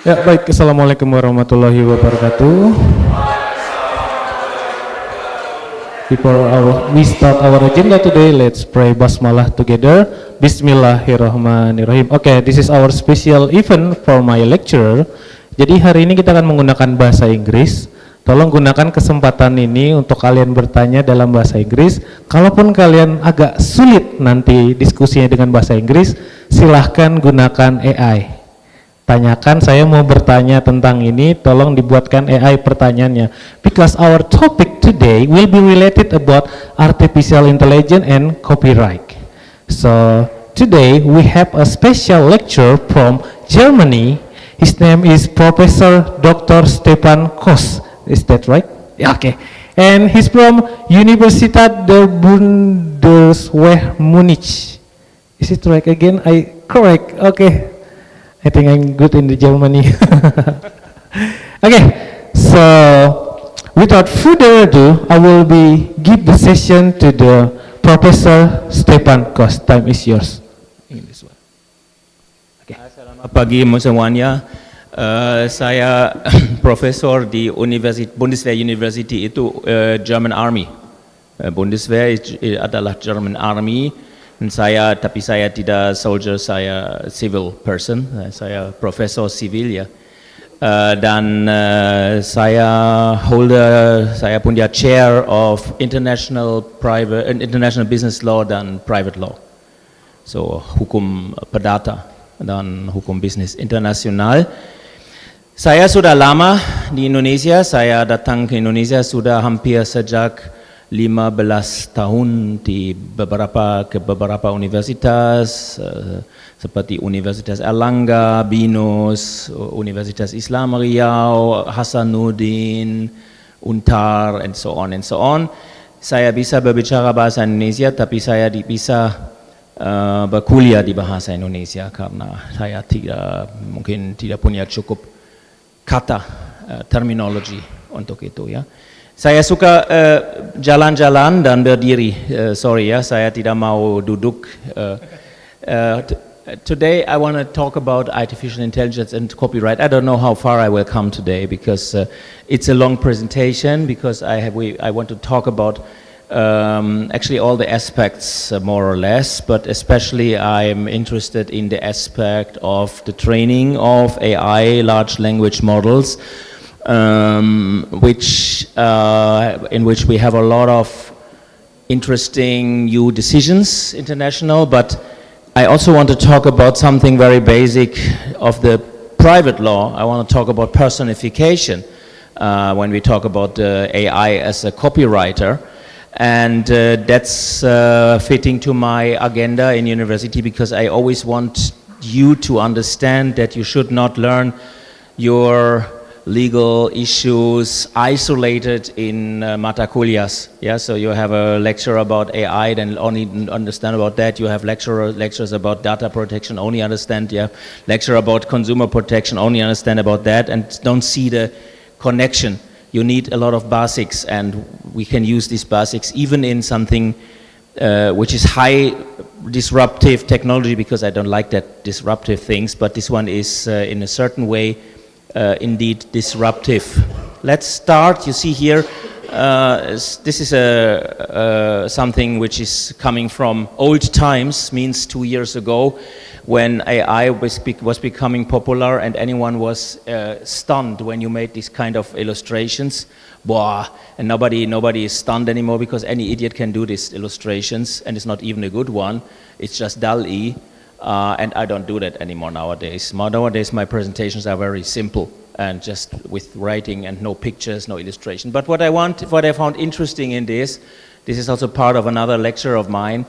Ya, baik. Assalamualaikum warahmatullahi wabarakatuh. Before we start our agenda today, let's pray basmalah together. Bismillahirrahmanirrahim. Okay, this is our special event for my lecture. Jadi hari ini kita akan menggunakan bahasa Inggris. Tolong gunakan kesempatan ini untuk kalian bertanya dalam bahasa Inggris. Kalaupun kalian agak sulit nanti diskusinya dengan bahasa Inggris, silahkan gunakan AI. Tanyakan, saya mau bertanya tentang ini, tolong dibuatkan AI pertanyaannya. Because our topic today will be related about artificial intelligence and copyright. So today we have a special lecture from Germany. His name is Professor Dr. Stefan Kos. Is that right? Yeah, okay. And he's from Universität der Bundeswehr Munich. Is it right again? Correct. Okay. I think I'm good in the Germany. Okay, so without further ado, I will give the session to the Professor Stefan Kos. Time is yours. English one. Okay. Selamat pagi semuanya. Saya profesor di Bundeswehr University itu German Army. Bundeswehr adalah German Army. Tapi saya tidak soldier, saya civil person, saya profesor civil ya. Saya punya chair of international business law dan private law. So hukum perdata dan hukum bisnis internasional. Saya sudah lama di Indonesia, saya datang ke Indonesia sudah hampir sejak 15 tahun di beberapa universitas seperti Universitas Erlangga, BINUS, Universitas Islam Riau, Hasanuddin, Untar, and so on and so on. Saya bisa berbicara bahasa Indonesia, tapi saya bisa berkuliah di bahasa Indonesia karena saya mungkin tidak punya cukup kata terminologi untuk itu ya. Saya suka jalan-jalan dan berdiri. Sorry ya, saya tidak mau duduk. Today I want to talk about artificial intelligence and copyright. I don't know how far I will come today because it's a long presentation. Because I want to talk about actually all the aspects more or less, but especially I'm interested in the aspect of the training of AI, large language models. In which we have a lot of interesting new decisions international, but I also want to talk about something very basic of the private law. I want to talk about personification when we talk about AI as a copywriter, and that's fitting to my agenda in university because I always want you to understand that you should not learn your legal issues isolated in mata kulias. Yeah, so you have a lecture about AI, then only understand about that. You have lectures about data protection, only understand. You have lecture about consumer protection, only understand about that, and don't see the connection. You need a lot of basics, and we can use these basics even in something which is high disruptive technology, because I don't like that disruptive things, but this one is in a certain way indeed disruptive. Let's start. You see here, this is something which is coming from old times, means 2 years ago, when AI was becoming popular, and anyone was stunned when you made these kind of illustrations. And nobody is stunned anymore because any idiot can do these illustrations, and it's not even a good one. It's just DALL-E. And I don't do that anymore nowadays. Nowadays my presentations are very simple and just with writing and no pictures, no illustration. But what I found interesting in this is also part of another lecture of mine,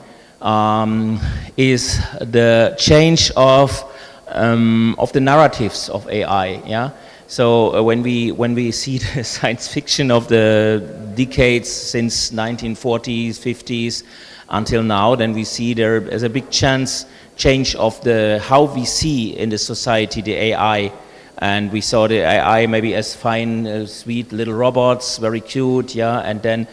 is the change of the narratives of AI. Yeah. So when we see the science fiction of the decades since 1940s, 50s until now, then we see there is a big change of how we see in the society the AI, and we saw the AI maybe as fine, sweet little robots, very cute, yeah, and then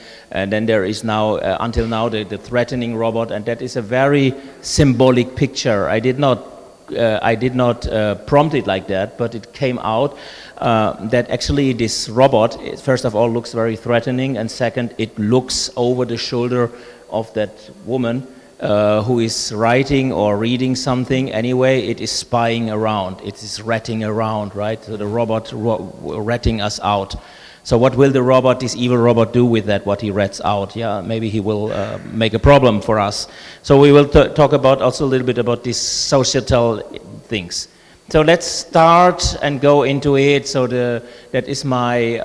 there is now until now the threatening robot, and that is a very symbolic picture. I did not I did not prompt it like that, but it came out that actually this robot, first of all, looks very threatening, and second, it looks over the shoulder of that woman who is writing or reading something. Anyway, it is spying around, it is ratting around, right? So the robot ratting us out. So what will the robot, this evil robot, do with that, what he rats out? Yeah, maybe he will make a problem for us. So we will talk about also a little bit about these societal things. So let's start and go into it. So that is my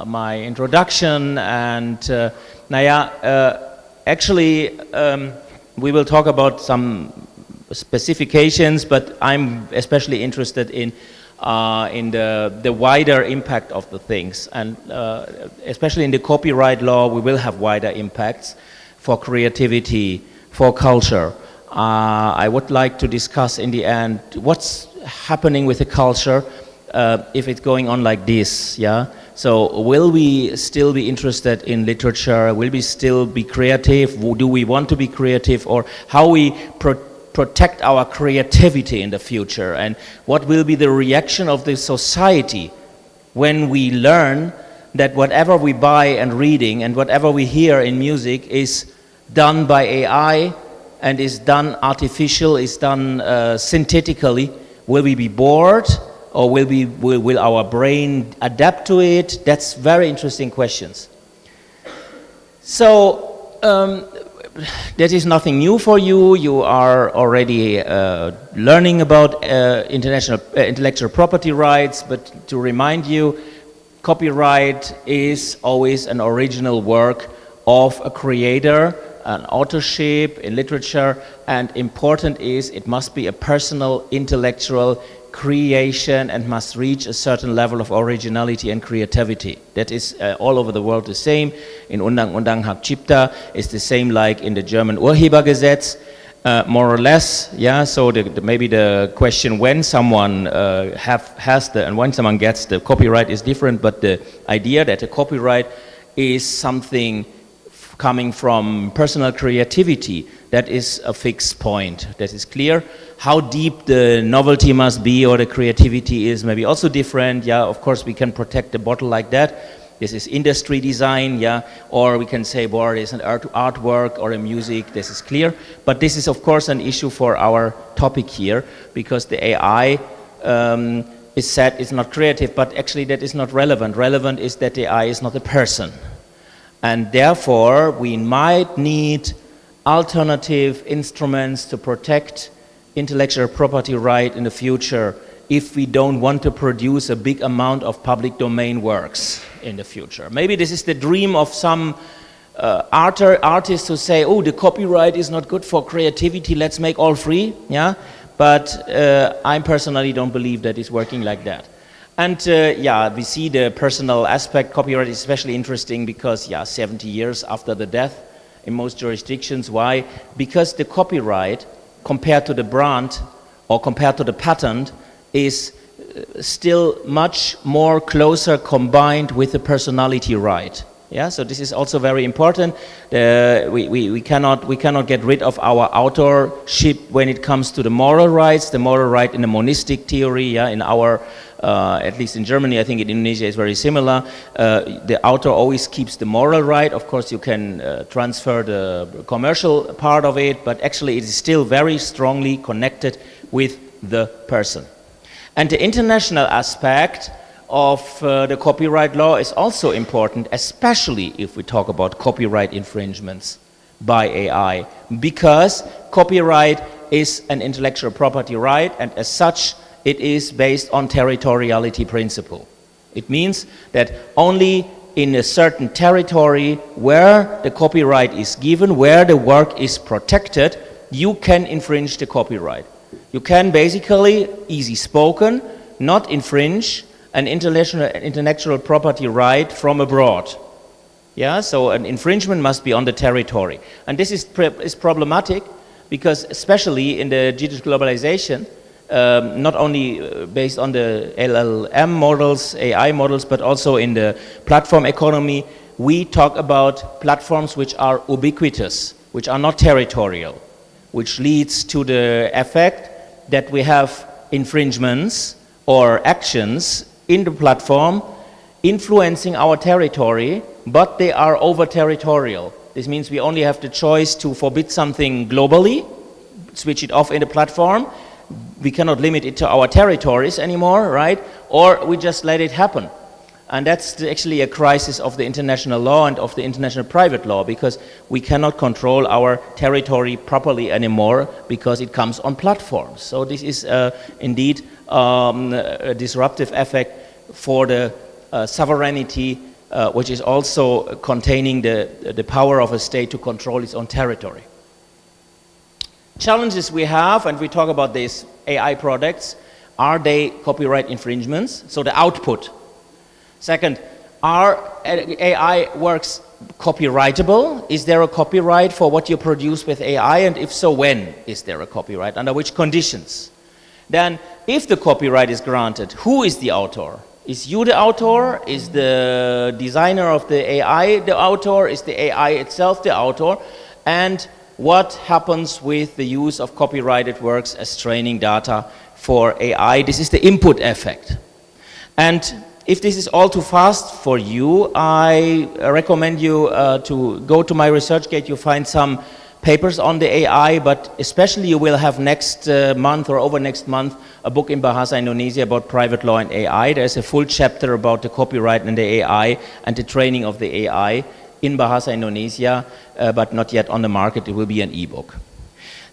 my introduction, and actually we will talk about some specifications, but I'm especially interested in the wider impact of the things, and especially in the copyright law, we will have wider impacts for creativity, for culture. I would like to discuss in the end what's happening with the culture if it's going on like this, yeah? So will we still be interested in literature? Will we still be creative? Do we want to be creative? Or how we protect our creativity in the future, and what will be the reaction of the society when we learn that whatever we buy and reading and whatever we hear in music is done by AI and is done artificial, is done synthetically? Will we be bored, or will our brain adapt to it? That's very interesting questions. So that is nothing new for you. You are already learning about intellectual property rights, but to remind you, copyright is always an original work of a creator, an authorship in literature, and important is it must be a personal intellectual creation and must reach a certain level of originality and creativity. That is all over the world the same. In Undang-Undang Hak Cipta, it's the same like in the German Urhebergesetz, more or less. Yeah. So maybe the question when someone and when someone gets the copyright is different, but the idea that a copyright is something coming from personal creativity, that is a fixed point. That is clear. How deep the novelty must be or the creativity is maybe also different. Yeah, of course we can protect the bottle like that. This is industry design, yeah, or we can say, well, it's an artwork or a music. This is clear. But this is of course an issue for our topic here, because the AI is said it's not creative, but actually that is not relevant. Relevant is that the AI is not a person. And therefore, we might need alternative instruments to protect intellectual property right in the future if we don't want to produce a big amount of public domain works in the future. Maybe this is the dream of some artists who say, oh, the copyright is not good for creativity, let's make all free, yeah? But I personally don't believe that it's working like that. And yeah, we see the personal aspect. Copyright is especially interesting because, yeah, 70 years after the death in most jurisdictions. Why? Because the copyright, compared to the brand or compared to the patent, is still much more closer combined with the personality right. Yeah, so this is also very important. We cannot get rid of our authorship when it comes to the moral rights. The moral right in the monistic theory, yeah, in our at least in Germany, I think in Indonesia is very similar. The author always keeps the moral right. Of course, you can transfer the commercial part of it, but actually it is still very strongly connected with the person. And the international aspect of the copyright law is also important, especially if we talk about copyright infringements by AI, because copyright is an intellectual property right, and as such it is based on territoriality principle. It means that only in a certain territory where the copyright is given, where the work is protected, you can infringe the copyright. You can basically, easy spoken, not infringe an intellectual property right from abroad. Yeah, so an infringement must be on the territory. And this is problematic because especially in the digital globalization, not only based on the LLM models, AI models, but also in the platform economy, we talk about platforms which are ubiquitous, which are not territorial, which leads to the effect that we have infringements or actions in the platform influencing our territory, but they are over-territorial. This means we only have the choice to forbid something globally, switch it off in the platform. We cannot limit it to our territories anymore, right? Or we just let it happen. And that's actually a crisis of the international law and of the international private law, because we cannot control our territory properly anymore because it comes on platforms. So this is indeed a disruptive effect for the sovereignty, which is also containing the power of a state to control its own territory. Challenges we have, and we talk about these AI products, are they copyright infringements? So the output. Second, are AI works copyrightable? Is there a copyright for what you produce with AI? And if so, when is there a copyright? Under which conditions? Then, if the copyright is granted, who is the author? Is you the author? Is the designer of the AI the author? Is the AI itself the author? And what happens with the use of copyrighted works as training data for AI? This is the input effect. And if this is all too fast for you, I recommend you to go to my ResearchGate. You find some papers on the AI, but especially you will have next month or over next month a book in Bahasa Indonesia about private law and AI. There's a full chapter about the copyright and the AI and the training of the AI in Bahasa Indonesia, but not yet on the market. It will be an ebook.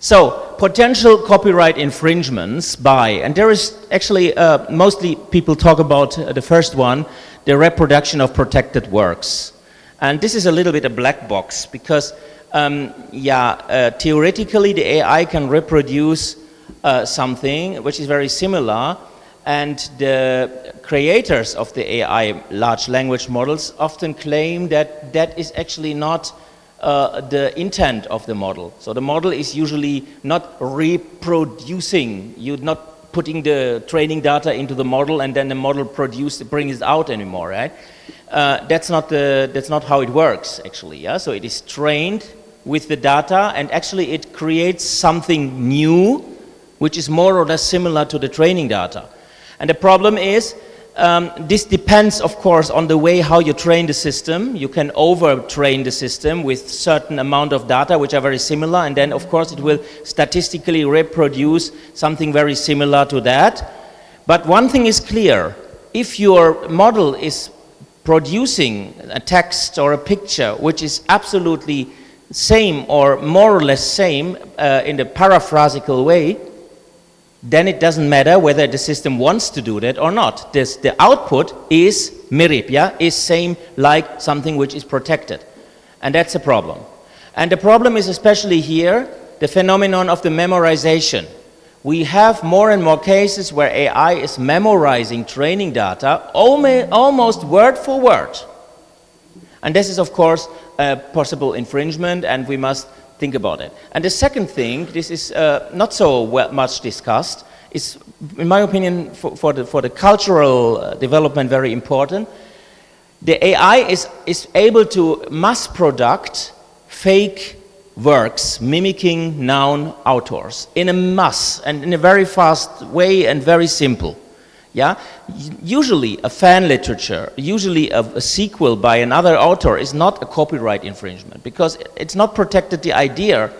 So, potential copyright infringements by, and there is actually, mostly people talk about the first one, the reproduction of protected works. And this is a little bit a black box, because, theoretically the AI can reproduce something which is very similar, and the creators of the AI large language models often claim that that is actually not the intent of the model. So the model is usually not reproducing. You're not putting the training data into the model and then the model brings it out anymore, right? That's not how it works, actually. Yeah. So it is trained with the data, and actually it creates something new, which is more or less similar to the training data. And the problem is, this depends, of course, on the way how you train the system. You can over-train the system with certain amount of data which are very similar, and then, of course, it will statistically reproduce something very similar to that. But one thing is clear. If your model is producing a text or a picture which is absolutely same or more or less same in the paraphrasical way, then it doesn't matter whether the system wants to do that or not. The output is mirip, is same like something which is protected. And that's a problem. And the problem is especially here, the phenomenon of the memorization. We have more and more cases where AI is memorizing training data almost word for word. And this is, of course, a possible infringement, and we must think about it. And the second thing, this is not so much discussed, is, in my opinion, for the cultural development very important. The AI is able to mass product fake works mimicking known authors in a mass and in a very fast way and very simple. Yeah? Usually a fan literature, usually a sequel by another author is not a copyright infringement, because it's not protected the idea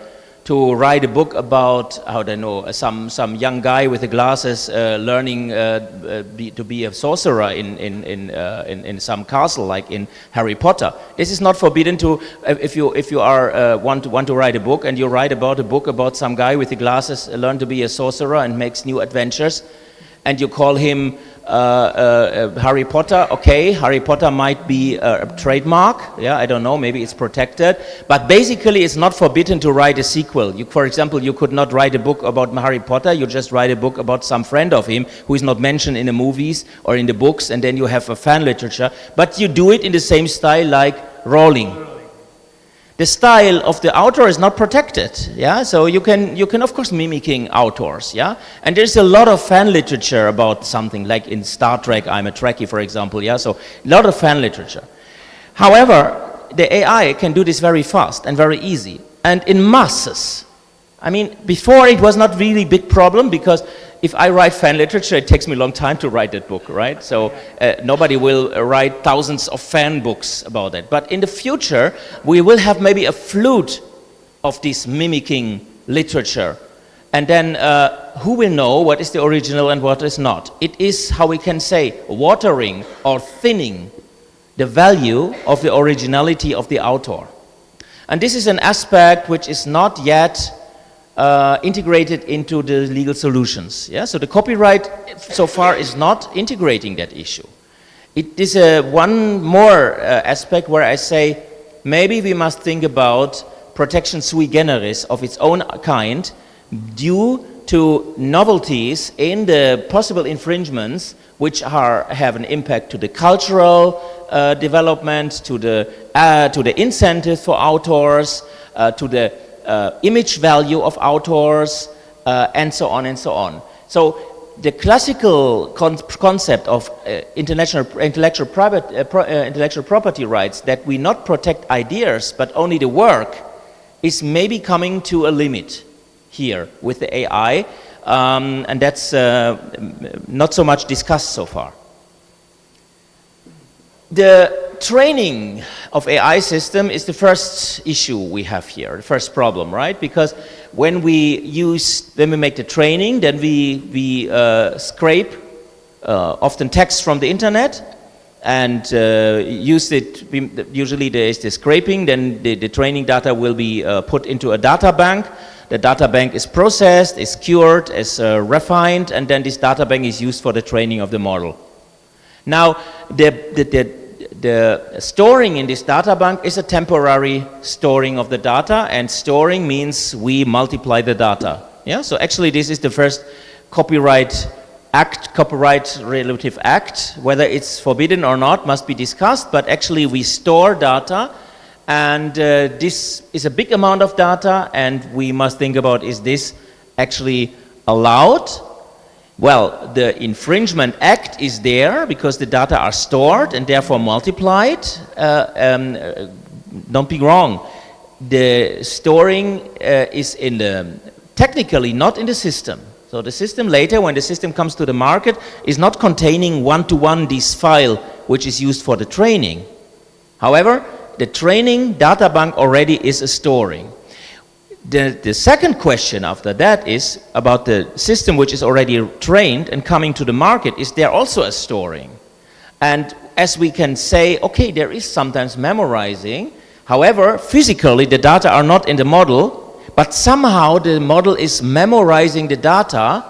to write a book about, I don't know, some young guy with the glasses learning to be a sorcerer in some castle, like in Harry Potter. This is not forbidden to, if you are want to write a book and you write about a book about some guy with the glasses learn to be a sorcerer and makes new adventures, and you call him Harry Potter. Okay, Harry Potter might be a trademark. Yeah, I don't know, maybe it's protected. But basically it's not forbidden to write a sequel. For example, you could not write a book about Harry Potter, you just write a book about some friend of him who is not mentioned in the movies or in the books, and then you have a fan literature. But you do it in the same style like Rowling. The style of the author is not protected, yeah. So you can of course mimicking authors, yeah. And there's a lot of fan literature about something, like in Star Trek. I'm a Trekkie, for example, yeah. So a lot of fan literature. However, the AI can do this very fast and very easy, and in masses. I mean, before it was not really big problem because if I write fan literature, it takes me a long time to write that book, right? So nobody will write thousands of fan books about it. But in the future, we will have maybe a flute of this mimicking literature. And then who will know what is the original and what is not? It is, how we can say, watering or thinning the value of the originality of the author. And this is an aspect which is not yet integrated into the legal solutions. Yeah? So the copyright so far is not integrating that issue. It is one more aspect where I say maybe we must think about protection sui generis of its own kind due to novelties in the possible infringements which have an impact to the cultural development, to the incentive for authors, to the image value of authors, and so on and so on. So the classical concept of intellectual property rights, that we not protect ideas but only the work, is maybe coming to a limit here with the AI, and that's not so much discussed so far. The training of AI system is the first issue we have here, the first problem, right? Because when we make the training, then we scrape often text from the internet and use it. Usually there is the scraping, then the training data will be put into a data bank. The data bank is processed, is cured, is refined, and then this data bank is used for the training of the model. Now, the storing in this data bank is a temporary storing of the data, and storing means we multiply the data. Yeah, so actually this is the first copyright relative act. Whether it's forbidden or not must be discussed, but actually we store data, and this is a big amount of data, and we must think about, is this actually allowed? Well, the infringement act is there because the data are stored and therefore multiplied. Don't be wrong. The storing is technically not in the system. So the system later, when the system comes to the market, is not containing one-to-one this file which is used for the training. However, the training data bank already is a storing. The second question after that is about the system which is already trained and coming to the market. Is there also a storing? And as we can say, okay, there is sometimes memorizing. However, physically the data are not in the model, but somehow the model is memorizing the data.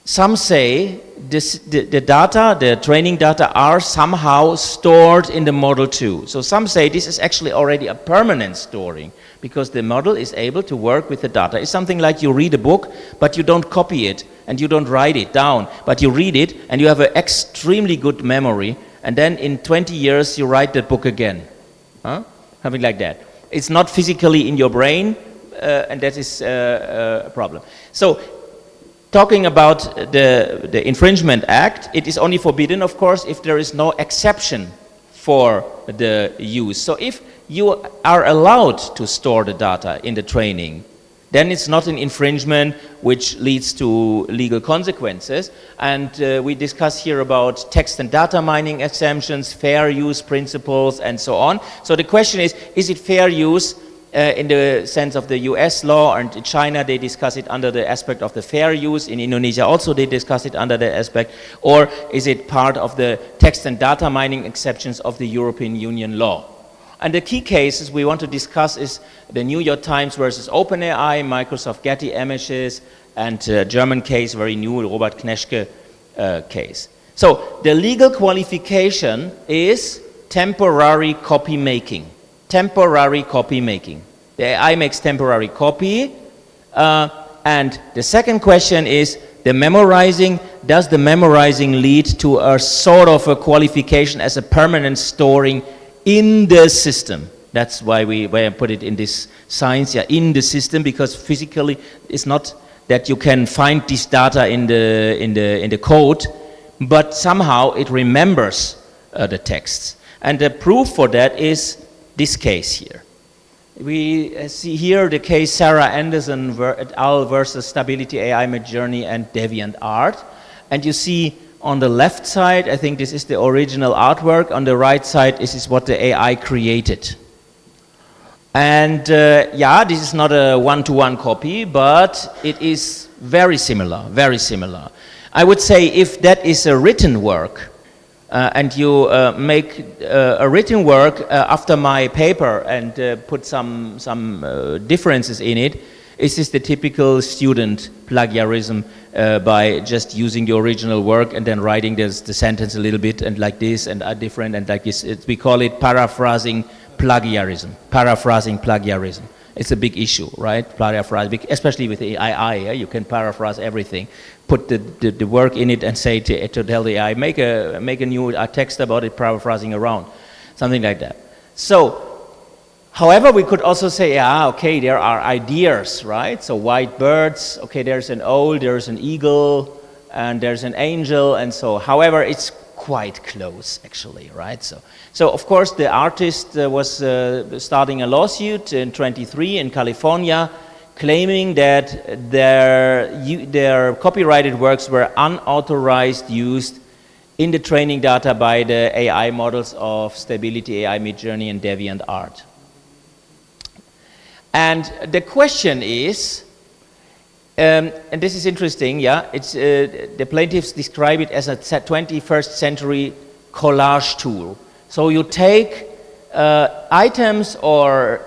Some say the training data are somehow stored in the model too. So some say this is actually already a permanent storing, because the model is able to work with the data. It's something like you read a book, but you don't copy it and you don't write it down, but you read it and you have an extremely good memory, and then in 20 years you write that book again. Something like that. It's not physically in your brain, and that is a problem. So, talking about the infringement act, it is only forbidden, of course, if there is no exception for the use. So if you are allowed to store the data in the training, then it's not an infringement which leads to legal consequences. And we discuss here about text and data mining exemptions, fair use principles, and so on. So the question is it fair use in the sense of the US law, and in China they discuss it under the aspect of the fair use, in Indonesia also they discuss it under the aspect, or is it part of the text and data mining exceptions of the European Union law? And the key cases we want to discuss is the New York Times versus OpenAI, Microsoft Getty Images, and German case, very new, Robert Kneschke case. So the legal qualification is temporary copy making. Temporary copy making. The AI makes temporary copy, and the second question is the memorizing. Does the memorizing lead to a sort of a qualification as a permanent storing in the system? That's why I put it in this science, in the system, because physically it's not that you can find this data in the code, but somehow it remembers the texts. And the proof for that is this case here. We see here the case Sarah Anderson et al. Versus Stability AI Midjourney and DeviantArt. And you see on the left side, I think this is the original artwork. On the right side, this is what the AI created. And yeah, this is not a one-to-one copy, but it is very similar, very similar. I would say if that is a written work, and you make a written work after my paper and put some differences in it, this is the typical student plagiarism by just using the original work and then writing the sentence a little bit and like this and different and like this. We call it paraphrasing plagiarism. Paraphrasing plagiarism. It's a big issue, right? Paraphrasing, especially with the AI, yeah? You can paraphrase everything, put the work in it and say to tell the AI, make a new text about it, paraphrasing around, something like that. So, however, we could also say, yeah, okay, there are ideas, right? So white birds, okay, there's an owl, there's an eagle, and there's an angel, and so, however, it's quite close, actually, right? So of course, the artist was starting a lawsuit in 23 in California, claiming that their copyrighted works were unauthorized use in the training data by the AI models of Stability AI, Midjourney, and DeviantArt. And the question is, and this is interesting, yeah, it's, the plaintiffs describe it as a 21st century collage tool. So you take items or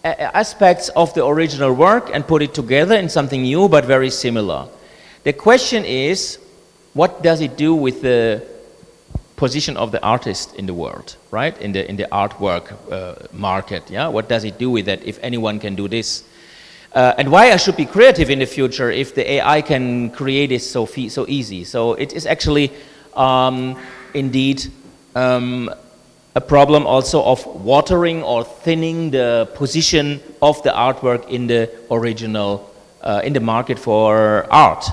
aspects of the original work and put it together in something new but very similar. The question is, what does it do with the position of the artist in the world, right? In the artwork market, yeah? What does it do with that if anyone can do this? And why I should be creative in the future if the AI can create it so easy? So it is actually indeed a problem also of watering or thinning the position of the artwork in the original, in the market for art.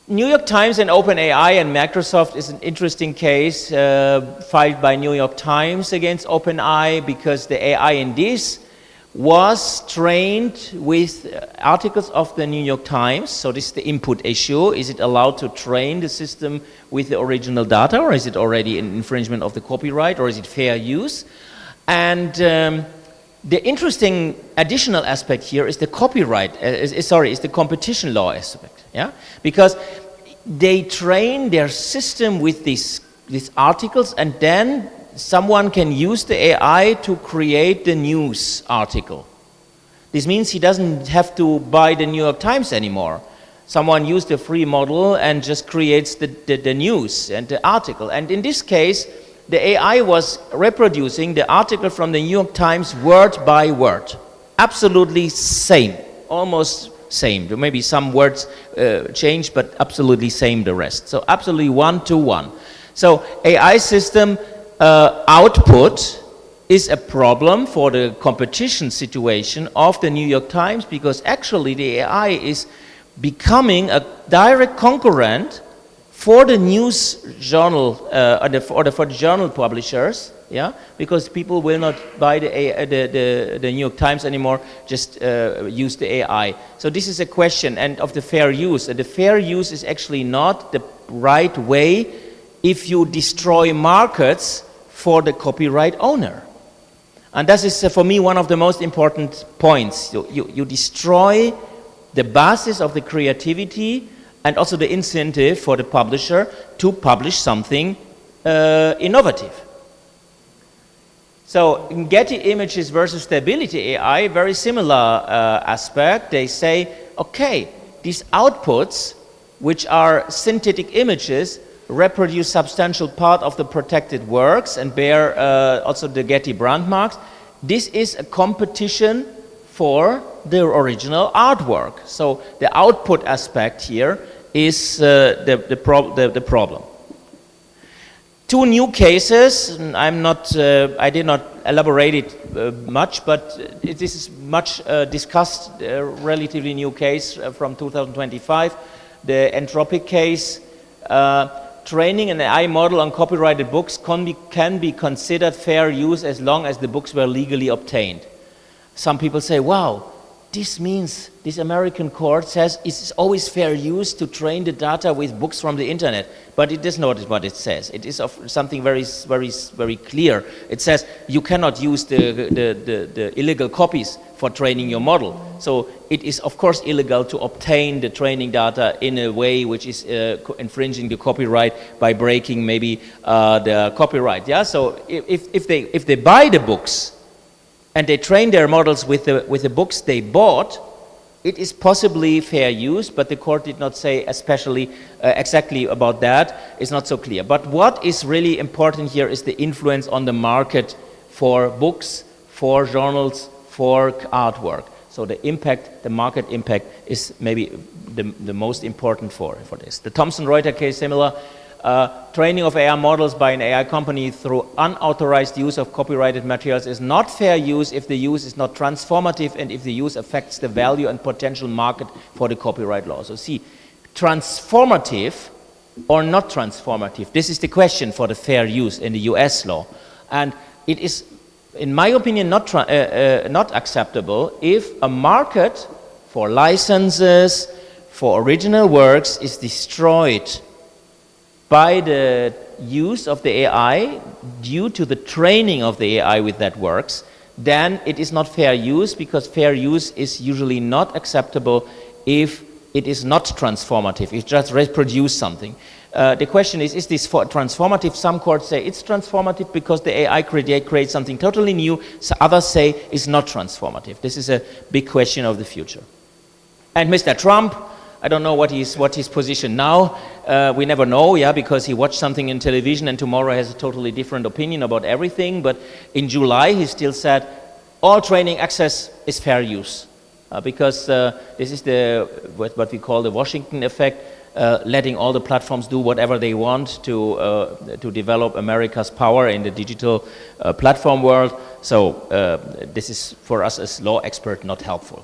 New York Times and OpenAI and Microsoft is an interesting case filed by New York Times against OpenAI because the AI in this was trained with articles of the New York Times. So this is the input issue. Is it allowed to train the system with the original data, or is it already an infringement of the copyright, or is it fair use? And the interesting additional aspect here is the copyright, is the competition law aspect, yeah? Because they train their system with these articles, and then someone can use the AI to create the news article. This means he doesn't have to buy the New York Times anymore. Someone used a free model and just creates the news and the article. And in this case, the AI was reproducing the article from the New York Times word by word. Absolutely same, almost same. There may be some words changed, but absolutely same the rest. So absolutely one-to-one. So AI system output is a problem for the competition situation of the New York Times, because actually the AI is becoming a direct concurrent for the news journal for the journal publishers, yeah, because people will not buy the New York Times anymore, just use the AI. So this is a question and of the fair use, and the fair use is actually not the right way if you destroy markets for the copyright owner. And that is for me one of the most important points. You destroy the basis of the creativity and also the incentive for the publisher to publish something innovative. So in Getty Images versus Stability AI, very similar aspect. They say, okay, these outputs, which are synthetic images, reproduce substantial part of the protected works and bear also the Getty brand marks. This is a competition for the original artwork. So the output aspect here is the problem. Two new cases. I did not elaborate it much, but this is much discussed, relatively new case from 2025, the Anthropic case. training an AI model on copyrighted books can be considered fair use as long as the books were legally obtained. Some people say, wow, this means this American court says it's always fair use to train the data with books from the internet. But it is not what it says. It is something very, very, very clear. It says you cannot use the illegal copies for training your model. So it is, of course, illegal to obtain the training data in a way which is infringing the copyright by breaking maybe the copyright. Yeah. So if they buy the books and they train their models with the books they bought, it is possibly fair use, but the court did not say especially exactly about that. It's not so clear. But what is really important here is the influence on the market for books, for journals, for artwork. So the impact, the market impact is maybe the most important for this. The Thomson Reuters case, similar. Training of AI models by an AI company through unauthorized use of copyrighted materials is not fair use if the use is not transformative and if the use affects the value and potential market for the copyright law. So see, transformative or not transformative, this is the question for the fair use in the US law. And it is, in my opinion, not acceptable if a market for licenses, for original works is destroyed by the use of the AI due to the training of the AI with that works, then it is not fair use, because fair use is usually not acceptable if it is not transformative, it just reproduces something. The question is this transformative? Some courts say it's transformative because the AI creates something totally new, so others say it's not transformative. This is a big question of the future. And Mr. Trump, I don't know what his position now. We never know, yeah, because he watched something in television and tomorrow has a totally different opinion about everything. But in July, he still said all training access is fair use, because this is what we call the Washington effect, letting all the platforms do whatever they want to develop America's power in the digital platform world. So this is for us as law expert not helpful.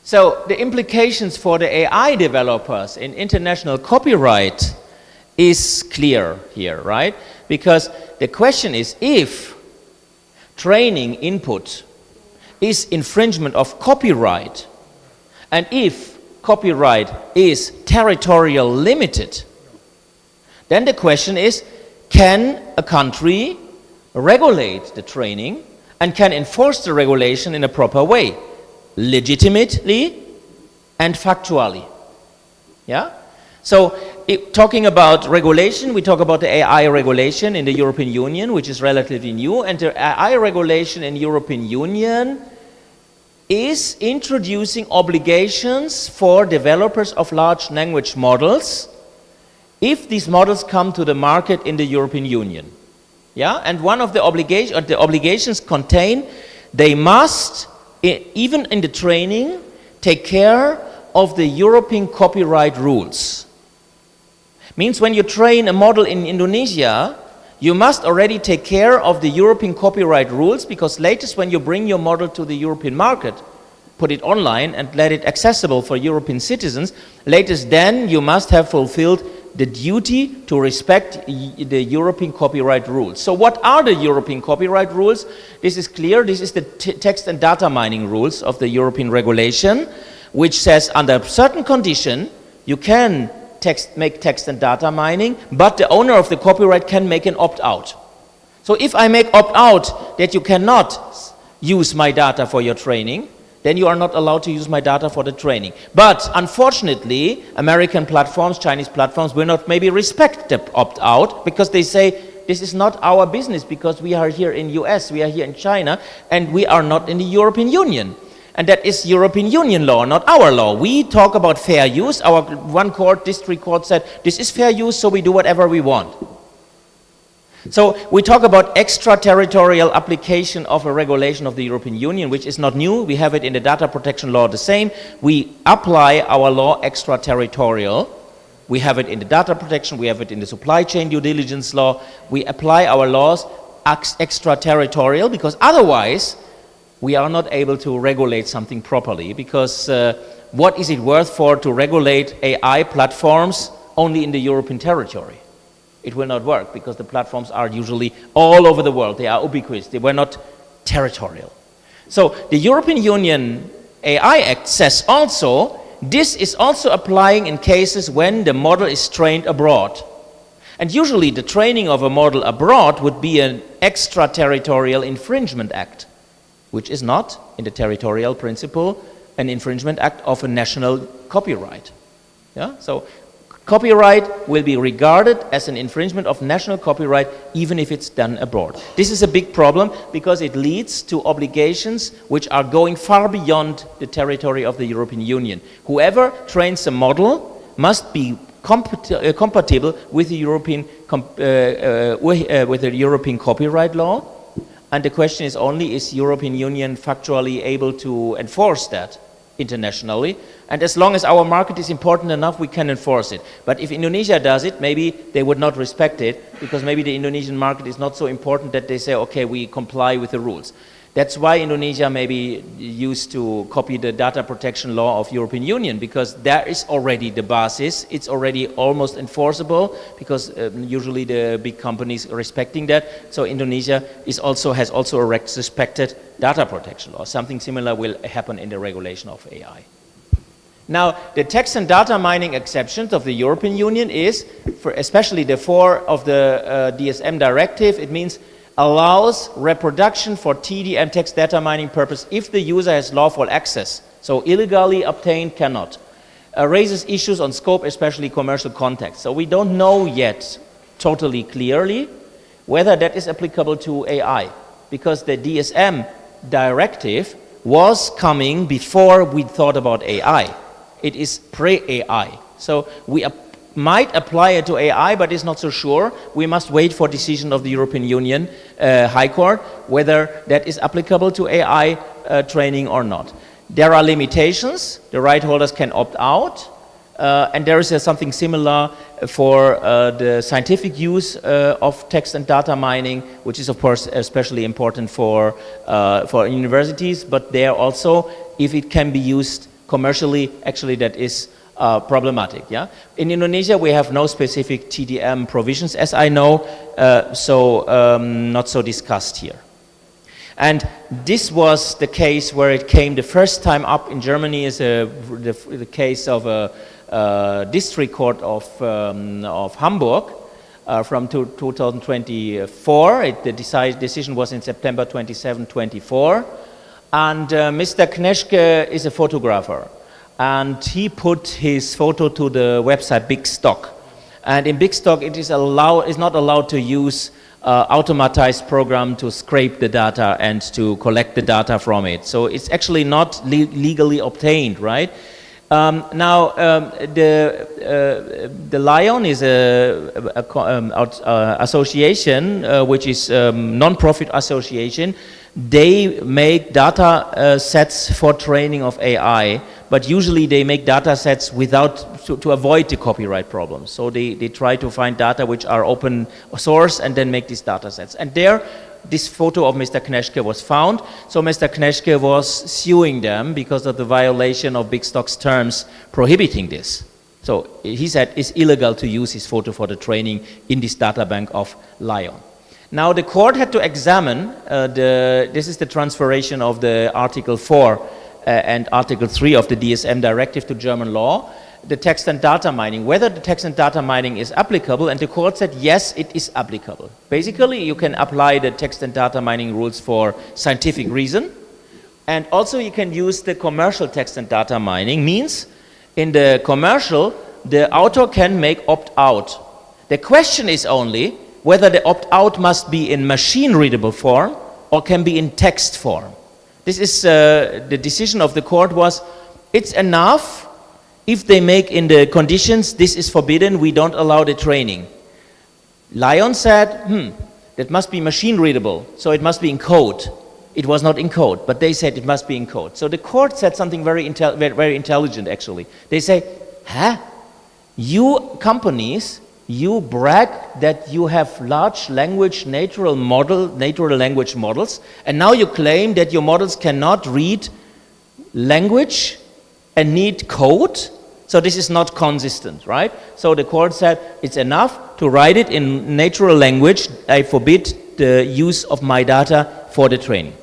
So the implications for the AI developers in international copyright is clear here, right? Because the question is, if training input is infringement of copyright, and if copyright is territorial limited, then the question is, can a country regulate the training and can enforce the regulation in a proper way? Legitimately and factually. Yeah? So talking about regulation, we talk about the AI regulation in the European Union, which is relatively new, and the AI regulation in the European Union is introducing obligations for developers of large language models if these models come to the market in the European Union. Yeah? And one of the obligations contain they must, even in the training, take care of the European copyright rules. Means when you train a model in Indonesia, you must already take care of the European copyright rules, because latest when you bring your model to the European market, put it online and let it accessible for European citizens, latest then you must have fulfilled the duty to respect the European copyright rules. So what are the European copyright rules? This is clear. This is the text and data mining rules of the European regulation, which says under certain condition you can make text and data mining, but the owner of the copyright can make an opt-out. So if I make opt-out that you cannot use my data for your training, then you are not allowed to use my data for the training. But unfortunately, American platforms, Chinese platforms will not maybe respect the opt-out, because they say this is not our business, because we are here in US, we are here in China, and we are not in the European Union. And that is European Union law, not our law. We talk about fair use. Our one court, district court, said this is fair use, so we do whatever we want. So we talk about extraterritorial application of a regulation of the European Union, which is not new. We have it in the data protection law the same. We apply our law extraterritorial. We have it in the data protection, we have it in the supply chain due diligence law. We apply our laws extraterritorial, because otherwise we are not able to regulate something properly, because what is it worth for to regulate AI platforms only in the European territory? It will not work because the platforms are usually all over the world. They are ubiquitous. They were not territorial. So the European Union AI Act says also this is also applying in cases when the model is trained abroad. And usually the training of a model abroad would be an extraterritorial infringement act, which is not, in the territorial principle, an infringement act of a national copyright. Yeah? So copyright will be regarded as an infringement of national copyright even if it's done abroad. This is a big problem because it leads to obligations which are going far beyond the territory of the European Union. Whoever trains a model must be compatible with the European copyright law, and the question is only, is European Union factually able to enforce that internationally? And as long as our market is important enough, we can enforce it. But if Indonesia does it, maybe they would not respect it, because maybe the Indonesian market is not so important that they say, okay, we comply with the rules. That's why Indonesia maybe used to copy the data protection law of European Union, because there is already the basis, it's already almost enforceable, because usually the big companies are respecting that. So Indonesia has also a respected data protection law. Something similar will happen in the regulation of AI. Now, the text and data mining exceptions of the European Union is, for especially the 4 of the DSM directive, it means allows reproduction for TDM, text data mining purpose, if the user has lawful access. So illegally obtained cannot. Raises issues on scope, especially commercial context. So we don't know yet totally clearly whether that is applicable to AI, because the DSM directive was coming before we thought about AI. It is pre-AI. So we might apply it to AI, but it's not so sure. We must wait for decision of the European Union High Court whether that is applicable to AI training or not. There are limitations. The right holders can opt out, and there is something similar for the scientific use of text and data mining, which is of course especially important for universities, but there also, if it can be used commercially, actually that is problematic. Yeah? In Indonesia, we have no specific TDM provisions, as I know, so not so discussed here. And this was the case where it came the first time up in Germany, is the case of a district court of Hamburg from 2024. The decision was in September 27, 24. And Mr. Kneschke is a photographer. And he put his photo to the website Big Stock. And in Big Stock, it is not allowed to use automatized program to scrape the data and to collect the data from it. So it's actually not legally obtained, right? Now, the Lion is a association, which is non-profit association. They make data sets for training of AI, but usually they make data sets to avoid the copyright problem. So they try to find data which are open source and then make these data sets. And there, this photo of Mr. Kneschke was found. So Mr. Kneschke was suing them because of the violation of Big Stock's terms prohibiting this. So he said it's illegal to use his photo for the training in this data bank of Lion. Now the court had to examine, this is the transferation of the Article 4 and Article 3 of the DSM directive to German law, the text and data mining, whether the text and data mining is applicable, and the court said yes, it is applicable. Basically, you can apply the text and data mining rules for scientific reason, and also you can use the commercial text and data mining, means in the commercial, the author can make opt-out. The question is only whether the opt-out must be in machine-readable form or can be in text form. This is the decision of the court was, it's enough if they make in the conditions, this is forbidden, we don't allow the training. Lion said, that must be machine-readable, so it must be in code. It was not in code, but they said it must be in code. So the court said something very intelligent, actually. They say, you companies, you brag that you have large language natural language models, and now you claim that your models cannot read language and need code. So this is not consistent, right? So the court said it's enough to write it in natural language. I forbid the use of my data for the training.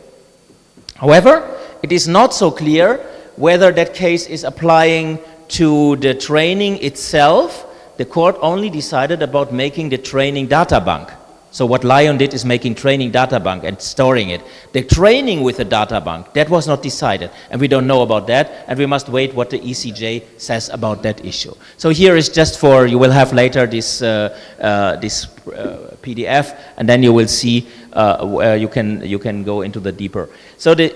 However, it is not so clear whether that case is applying to the training itself. The court only decided about making the training data bank. So what Lion did is making training data bank and storing it. The training with the data bank, that was not decided, and we don't know about that, and we must wait what the ECJ says about that issue. So here is just for, you will have later this PDF, and then you will see you can go into the deeper. So the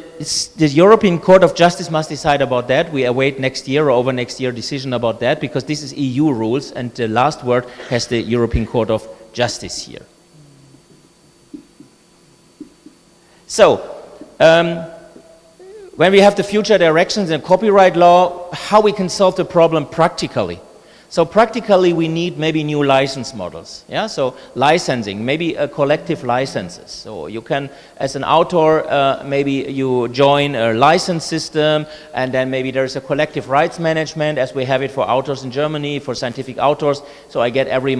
European Court of Justice must decide about that. We await next year or over next year decision about that, because this is EU rules, and the last word has the European Court of Justice here. So, when we have the future directions in copyright law, how we can solve the problem practically. So practically we need maybe new license models, yeah? So licensing, maybe collective licenses. So you can, as an author, maybe you join a license system, and then maybe there's a collective rights management, as we have it for authors in Germany, for scientific authors. So I get every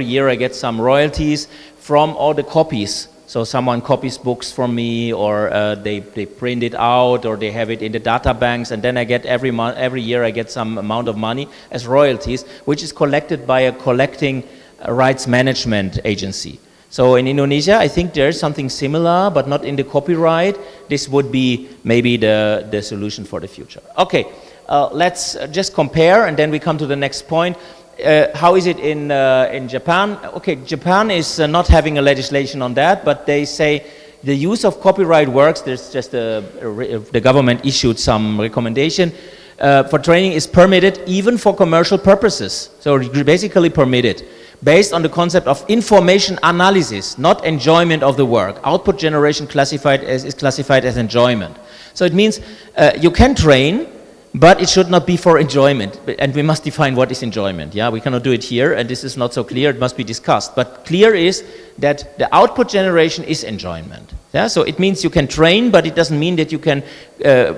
year I get some royalties from all the copies. So someone copies books from me, or they print it out, or they have it in the data banks, and then I get every year I get some amount of money as royalties, which is collected by a collecting rights management agency. So in Indonesia, I think there is something similar, but not in the copyright. This would be maybe the solution for the future. Okay, let's just compare, and then we come to the next point. How is it in Japan? Okay, Japan is not having a legislation on that, but they say the use of copyright works, there's just the government issued some recommendation for training is permitted even for commercial purposes. So basically permitted, based on the concept of information analysis, not enjoyment of the work. Output generation is classified as enjoyment. So it means you can train, but it should not be for enjoyment, and we must define what is enjoyment. Yeah, we cannot do it here, and this is not so clear. It must be discussed. But clear is that the output generation is enjoyment. Yeah, so it means you can train, but it doesn't mean that you can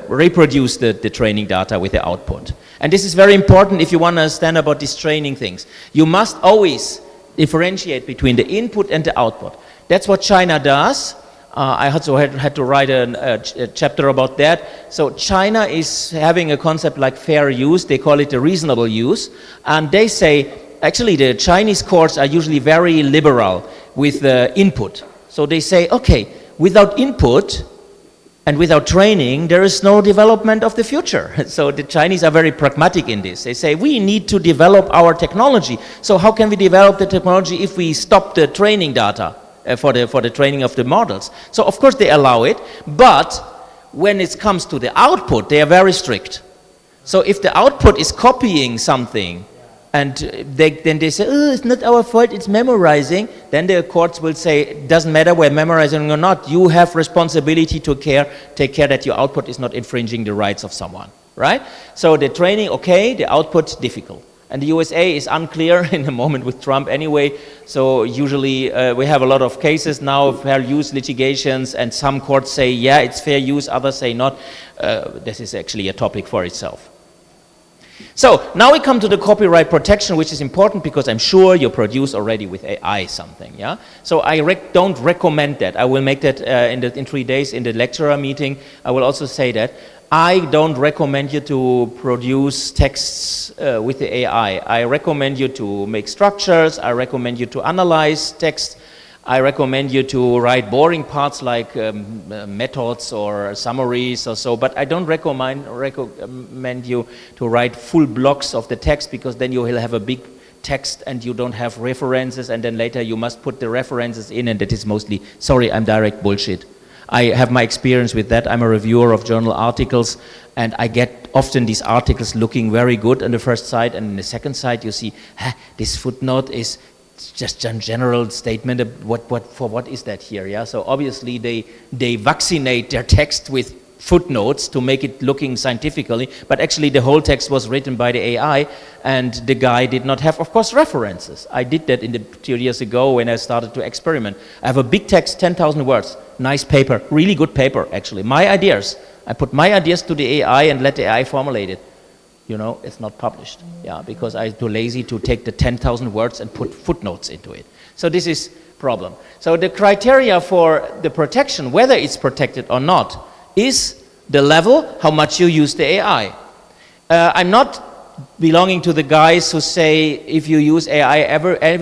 reproduce the training data with the output. And this is very important if you want to understand about these training things. You must always differentiate between the input and the output. That's what China does. I also had to write a chapter about that. So China is having a concept like fair use. They call it a reasonable use. And they say, actually the Chinese courts are usually very liberal with the input. So they say, okay, without input and without training, there is no development of the future. So the Chinese are very pragmatic in this. They say, we need to develop our technology. So how can we develop the technology if we stop the training data? For the training of the models. So of course they allow it, but when it comes to the output, they are very strict. So if the output is copying something, and then they say, oh, it's not our fault, it's memorizing, then the courts will say, it doesn't matter whether memorizing or not, you have responsibility to take care that your output is not infringing the rights of someone, right? So the training, okay, the output, difficult. And the USA is unclear in the moment with Trump anyway, so usually we have a lot of cases now of fair use litigations, and some courts say, yeah, it's fair use, others say not. This is actually a topic for itself. So now we come to the copyright protection, which is important because I'm sure you produce already with AI something, yeah? So I don't recommend that. I will make that in 3 days in the lecturer meeting. I will also say that. I don't recommend you to produce texts with the AI. I recommend you to make structures. I recommend you to analyze text. I recommend you to write boring parts like methods or summaries or so, but I don't recommend you to write full blocks of the text, because then you will have a big text and you don't have references, and then later you must put the references in, and that is mostly, sorry, I'm direct bullshit. I have my experience with that. I'm a reviewer of journal articles, and I get often these articles looking very good on the first side, and in the second side you see, this footnote is just a general statement of what is that here, yeah? So obviously they vaccinate their text with footnotes to make it looking scientifically, but actually the whole text was written by the AI, and the guy did not have, of course, references. I did that 2 years ago when I started to experiment. I have a big text, 10,000 words, nice paper, really good paper actually. My ideas, I put my ideas to the AI and let the AI formulate it. You know, it's not published, yeah, because I'm too lazy to take the 10,000 words and put footnotes into it. So this is problem. So the criteria for the protection, whether it's protected or not, is the level, how much you use the AI. I'm not belonging to the guys who say if you use AI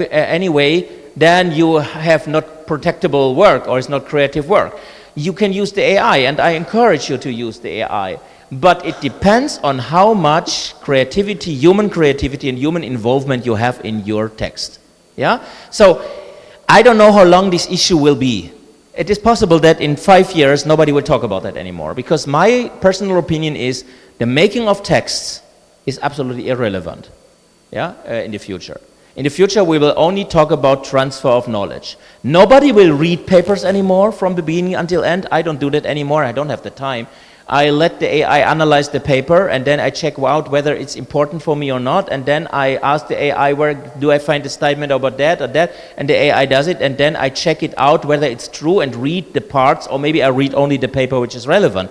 anyway, then you have not protectable work or it's not creative work. You can use the AI, and I encourage you to use the AI. But it depends on how much creativity, human creativity and human involvement you have in your text. Yeah? So I don't know how long this issue will be. It is possible that in 5 years nobody will talk about that anymore, because my personal opinion is the making of texts is absolutely irrelevant, yeah, in the future. In the future we will only talk about transfer of knowledge. Nobody will read papers anymore from the beginning until end. I don't do that anymore. I don't have the time. I let the AI analyze the paper, and then I check out whether it's important for me or not, and then I ask the AI, where do I find a statement about that or that, and the AI does it, and then I check it out whether it's true and read the parts, or maybe I read only the paper which is relevant.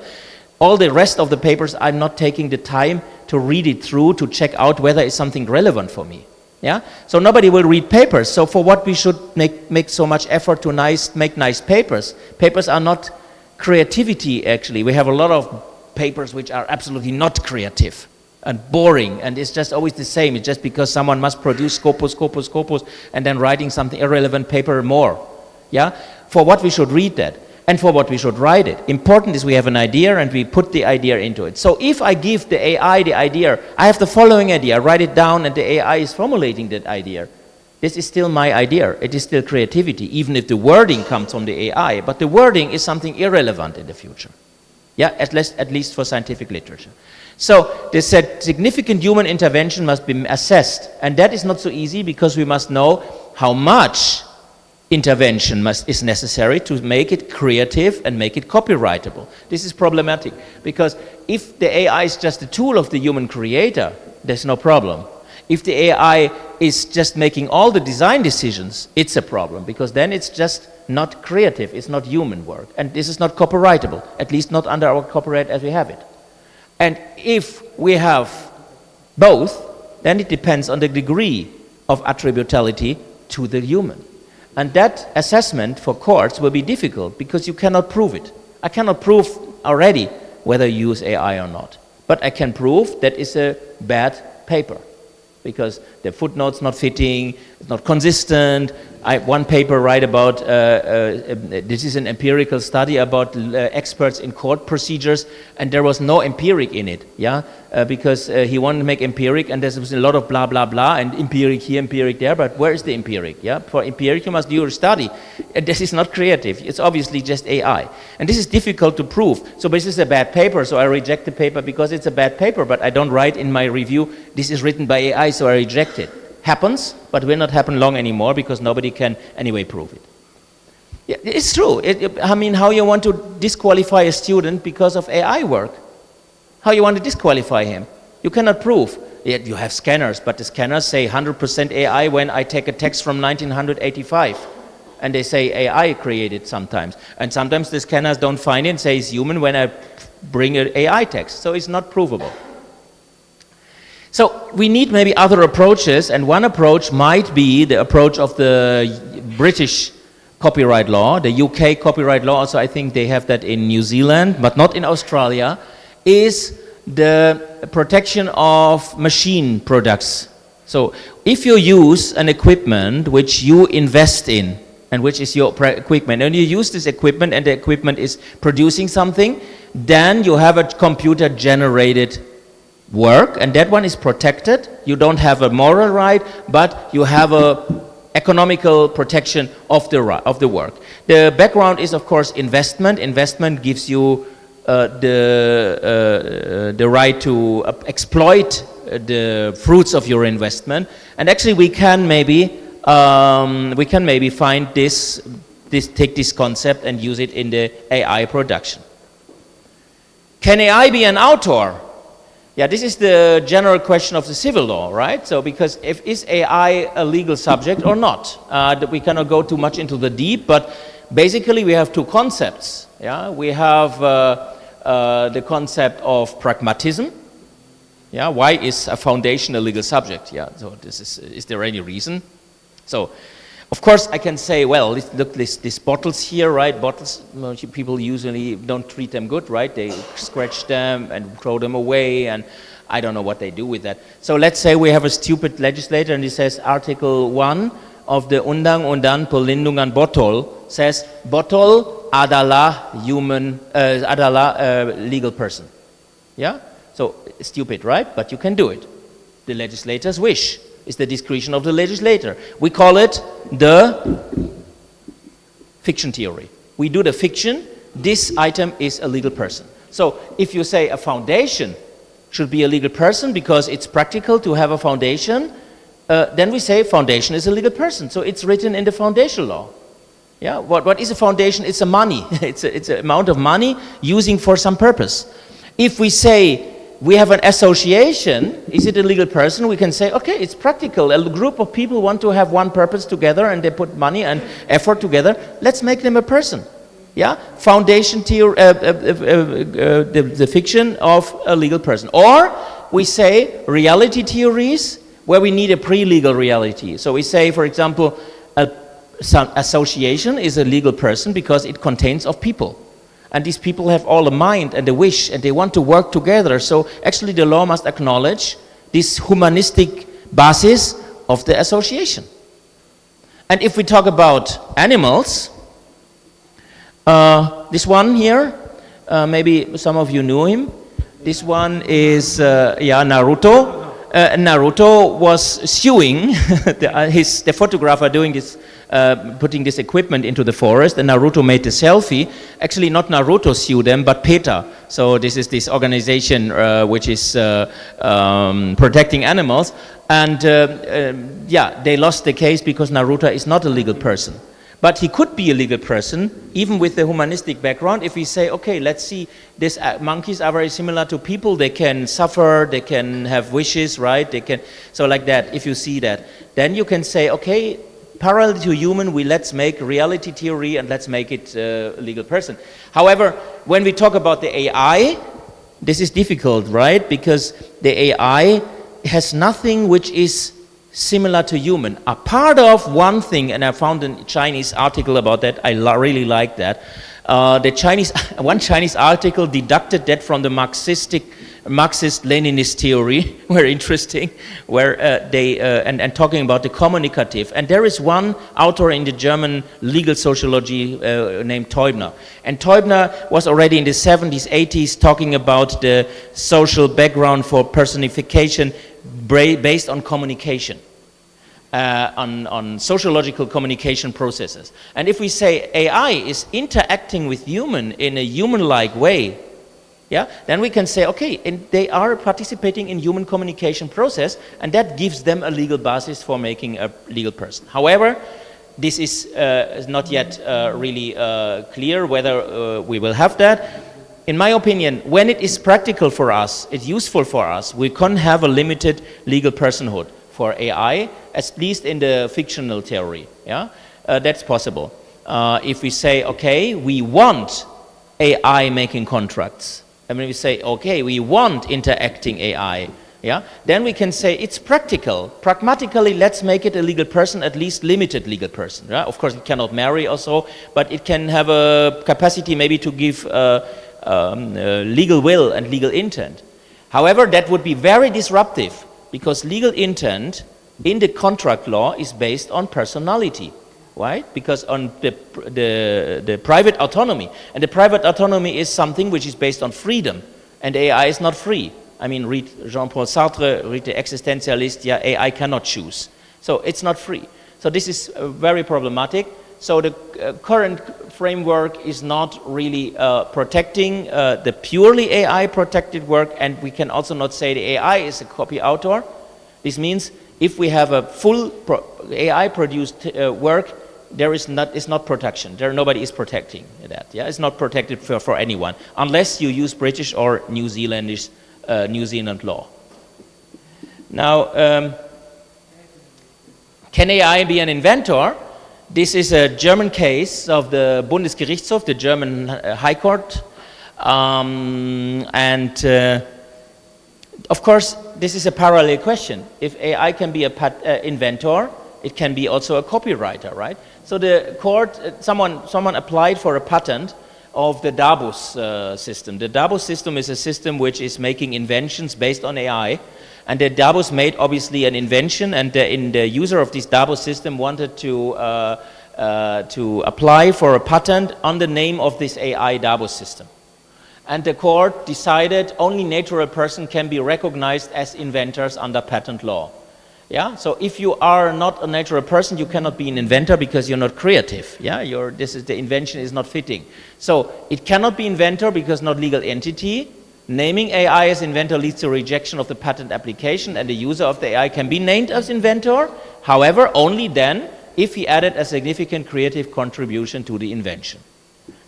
All the rest of the papers, I'm not taking the time to read it through to check out whether it's something relevant for me. Yeah? So nobody will read papers. So for what we should make so much effort to make nice papers? Papers are not creativity, actually. We have a lot of papers which are absolutely not creative and boring, and it's just always the same. It's just because someone must produce scopus, and then writing something irrelevant paper more. Yeah? For what we should read that, and for what we should write it. Important is we have an idea and we put the idea into it. So if I give the AI the idea, I have the following idea, I write it down, and the AI is formulating that idea. This is still my idea. It is still creativity, even if the wording comes from the AI. But the wording is something irrelevant in the future. Yeah, at least for scientific literature. So they said significant human intervention must be assessed. And that is not so easy, because we must know how much intervention is necessary to make it creative and make it copyrightable. This is problematic, because if the AI is just a tool of the human creator, there's no problem. If the AI is just making all the design decisions, it's a problem, because then it's just not creative, it's not human work. And this is not copyrightable, at least not under our copyright as we have it. And if we have both, then it depends on the degree of attributability to the human. And that assessment for courts will be difficult, because you cannot prove it. I cannot prove already whether you use AI or not. But I can prove that it's a bad paper, because the footnote's not fitting, it's not consistent. One paper write about, this is an empirical study about experts in court procedures, and there was no empiric in it, yeah? Because he wanted to make empiric, and there was a lot of blah, blah, blah, and empiric here, empiric there, but where is the empiric, yeah? For empiric, you must do your study. And this is not creative, it's obviously just AI. And this is difficult to prove. So this is a bad paper, so I reject the paper because it's a bad paper, but I don't write in my review, this is written by AI, so I reject it. Happens, but will not happen long anymore, because nobody can anyway prove it. Yeah, it's true. I mean, how you want to disqualify a student because of AI work? How you want to disqualify him? You cannot prove. Yet you have scanners, but the scanners say 100% AI when I take a text from 1985. And they say AI created sometimes. And sometimes the scanners don't find it and say it's human when I bring an AI text. So it's not provable. So we need maybe other approaches, and one approach might be the approach of the British copyright law, the UK copyright law, also I think they have that in New Zealand, but not in Australia, is the protection of machine products. So if you use an equipment which you invest in, and which is your equipment, and you use this equipment and the equipment is producing something, then you have a computer generated work, and that one is protected. You don't have a moral right, but you have a economical protection of the work. The background is, of course, investment. Investment gives you the right to exploit the fruits of your investment. And actually, we can maybe find take this concept and use it in the AI production. Can AI be an author? Yeah, this is the general question of the civil law, right? So, because is AI a legal subject or not? We cannot go too much into the deep, but basically we have two concepts. Yeah, we have the concept of pragmatism, Yeah, why is a foundation a legal subject? Yeah, so is there any reason? So, of course, I can say, well, look, these bottles here, right? Bottles, people usually don't treat them good, right? They scratch them and throw them away, and I don't know what they do with that. So let's say we have a stupid legislator, and he says Article 1 of the Undang-Undang Perlindungan Botol says, botol adalah legal person. Yeah? So, stupid, right? But you can do it. The legislator's wish. Is the discretion of the legislator. We call it the fiction theory. We do the fiction, this item is a legal person. So if you say a foundation should be a legal person because it's practical to have a foundation, then we say foundation is a legal person. So it's written in the foundation law. Yeah, what is a foundation? It's a money. it's an amount of money using for some purpose. If we say we have an association, is it a legal person? We can say, okay, it's practical. A group of people want to have one purpose together and they put money and effort together. Let's make them a person. Yeah? Foundation theory, the fiction of a legal person. Or we say reality theories where we need a pre-legal reality. So we say, for example, some association is a legal person because it contains of people. And these people have all a mind and a wish and they want to work together. So actually the law must acknowledge this humanistic basis of the association. And if we talk about animals, this one here, maybe some of you knew him. This one is Naruto. Naruto was suing the photographer doing this, putting this equipment into the forest, and Naruto made the selfie. Actually, not Naruto sued them, but PETA. So this is this organization which is protecting animals, and they lost the case because Naruto is not a legal person. But he could be a legal person, even with the humanistic background, if we say, okay, let's see, these monkeys are very similar to people. They can suffer, they can have wishes, right? They can, so like that, if you see that. Then you can say, okay, parallel to human, let's make reality theory and let's make it a legal person. However, when we talk about the AI, this is difficult, right? Because the AI has nothing which is similar to human. A part of one thing, and I found a Chinese article about that, I really like that. One Chinese article deducted that from the Marxist-Leninist theory, very interesting, where and talking about the communicative. And there is one author in the German legal sociology named Teubner. And Teubner was already in the 70s, 80s talking about the social background for personification based on communication. On sociological communication processes. And if we say AI is interacting with human in a human-like way, yeah, then we can say, okay, and they are participating in human communication process, and that gives them a legal basis for making a legal person. However, this is not yet really clear whether we will have that. In my opinion, when it is practical for us, it's useful for us, we can have a limited legal personhood for AI, at least in the fictional theory. Yeah, that's possible. If we say, okay, we want AI making contracts, and when we say, okay, we want interacting AI, yeah, then we can say it's practical. Pragmatically, let's make it a legal person, at least limited legal person. Yeah? Of course, it cannot marry or so, but it can have a capacity maybe to give legal will and legal intent. However, that would be very disruptive, because legal intent in the contract law is based on personality, right? Because on the private autonomy, and the private autonomy is something which is based on freedom, and AI is not free. I mean, read Jean-Paul Sartre, read the existentialist, yeah, AI cannot choose. So it's not free. So this is very problematic. So the current framework is not really protecting the purely AI protected work, and we can also not say the AI is a copy author. This means if we have a full AI produced work, there is not protection. Nobody is protecting that. Yeah, it's not protected for anyone unless you use British or New Zealand law. Now, can AI be an inventor? This is a German case of the Bundesgerichtshof, the German High Court, and Of course, this is a parallel question. If AI can be an inventor, it can be also a copywriter, right? So the court, someone applied for a patent of the Dabus system. The Dabus system is a system which is making inventions based on AI. And the Dabus made obviously an invention, and the user of this Dabus system wanted to apply for a patent on the name of this AI Dabus system. And the court decided only natural person can be recognized as inventors under patent law. Yeah, so if you are not a natural person, you cannot be an inventor because you're not creative. Yeah, the invention is not fitting. So it cannot be inventor because not legal entity. Naming AI as inventor leads to rejection of the patent application, and the user of the AI can be named as inventor, however, only then if he added a significant creative contribution to the invention.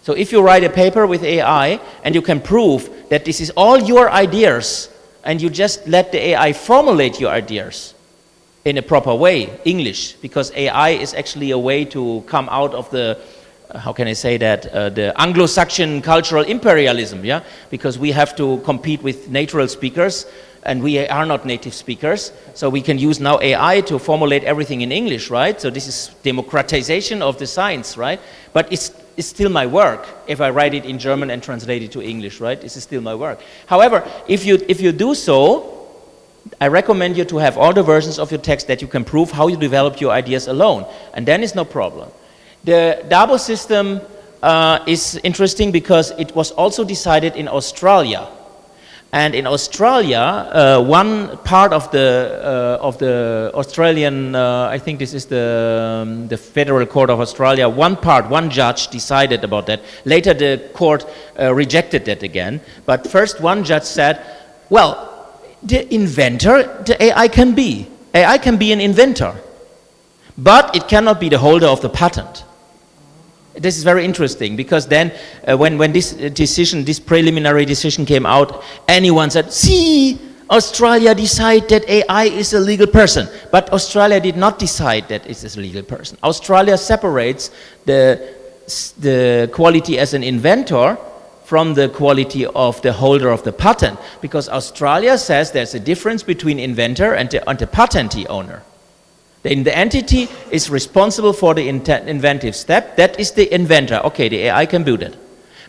So if you write a paper with AI and you can prove that this is all your ideas and you just let the AI formulate your ideas in a proper way, English, because AI is actually a way to come out of the, how can I say that, the Anglo-Saxon cultural imperialism, yeah? Because we have to compete with natural speakers and we are not native speakers, so we can use now AI to formulate everything in English, right? So this is democratization of the science, right? But it's still my work if I write it in German and translate it to English, right? This is still my work. However, if you do so, I recommend you to have all the versions of your text that you can prove how you develop your ideas alone, and then it's no problem. The Dabus system is interesting because it was also decided in Australia. And in Australia, one part of the Australian, I think this is the Federal Court of Australia, one judge decided about that. Later the court rejected that again. But first one judge said, well, the inventor, the AI can be. AI can be an inventor. But it cannot be the holder of the patent. This is very interesting because then when this preliminary decision came out, anyone said, see, Australia decided that AI is a legal person. But Australia did not decide that it is a legal person. Australia separates the quality as an inventor from the quality of the holder of the patent, because Australia says there's a difference between inventor and the patentee owner. The entity is responsible for the inventive step. That is the inventor. Okay, the AI can do that.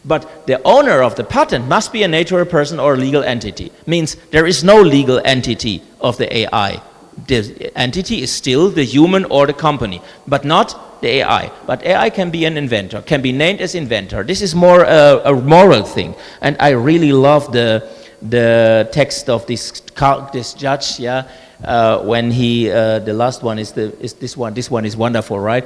But the owner of the patent must be a natural person or a legal entity. Means there is no legal entity of the AI. The entity is still the human or the company, but not the AI. But AI can be an inventor, can be named as inventor. This is more a moral thing. And I really love the text of this judge, yeah. When he, the last one is this one. This one is wonderful, right?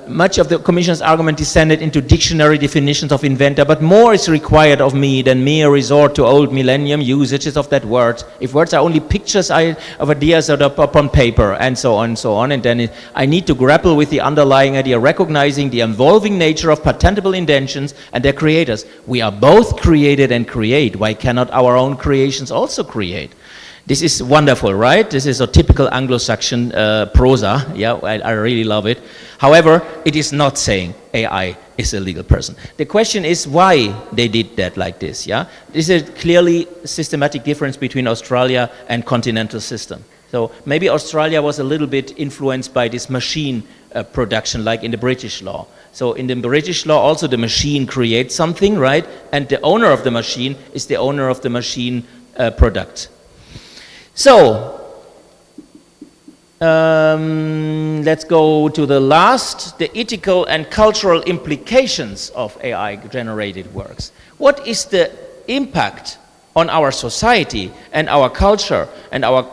Much of the Commission's argument descended into dictionary definitions of inventor, but more is required of me than mere resort to old millennium usages of that word. If words are only pictures of ideas upon paper, and so on, and then I need to grapple with the underlying idea, recognizing the evolving nature of patentable inventions and their creators. We are both created and create. Why cannot our own creations also create? This is wonderful, right? This is a typical Anglo-Saxon prosa. Yeah, I really love it. However, it is not saying AI is a legal person. The question is why they did that like this, yeah? This is clearly a systematic difference between Australia and continental system. So maybe Australia was a little bit influenced by this machine production, like in the British law. So in the British law, also the machine creates something, right? And the owner of the machine is the owner of the machine product. So, let's go to the last, the ethical and cultural implications of AI-generated works. What is the impact on our society and our culture and our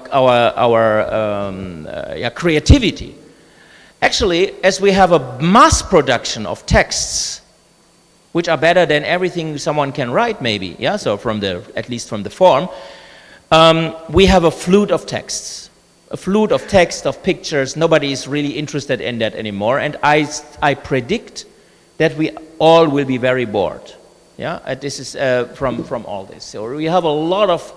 creativity? Actually, as we have a mass production of texts, which are better than everything someone can write, maybe, yeah. So at least from the form. We have a flood of texts, of pictures. Nobody is really interested in that anymore, and I predict that we all will be very bored. Yeah, and this is from all this. So we have a lot of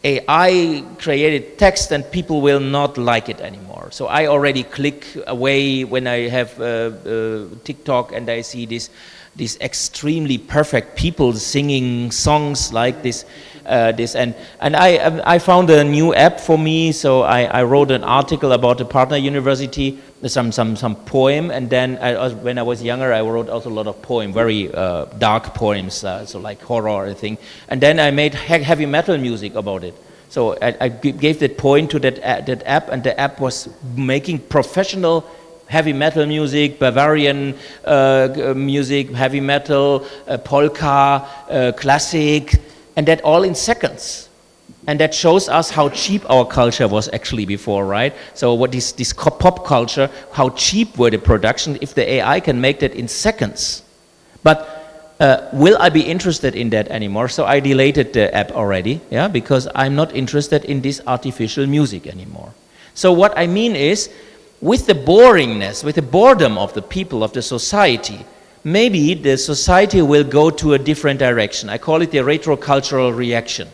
AI created text and people will not like it anymore. So I already click away when I have TikTok and I see these extremely perfect people singing songs like this. And I found a new app for me, so I wrote an article about a partner university, some poem, and then when I was younger I wrote also a lot of poem, very dark poems, so like horror or thing, and then I made heavy metal music about it. So I gave that poem to that app, and the app was making professional heavy metal music, Bavarian music, heavy metal, polka, classic, and that all in seconds. And that shows us how cheap our culture was actually before, right? So what is this pop culture, how cheap were the production if the AI can make that in seconds. But will I be interested in that anymore? So I deleted the app already, yeah, because I'm not interested in this artificial music anymore. So what I mean is, with the boringness, with the boredom of the people, of the society, maybe the society will go to a different direction. I call it the retrocultural reaction.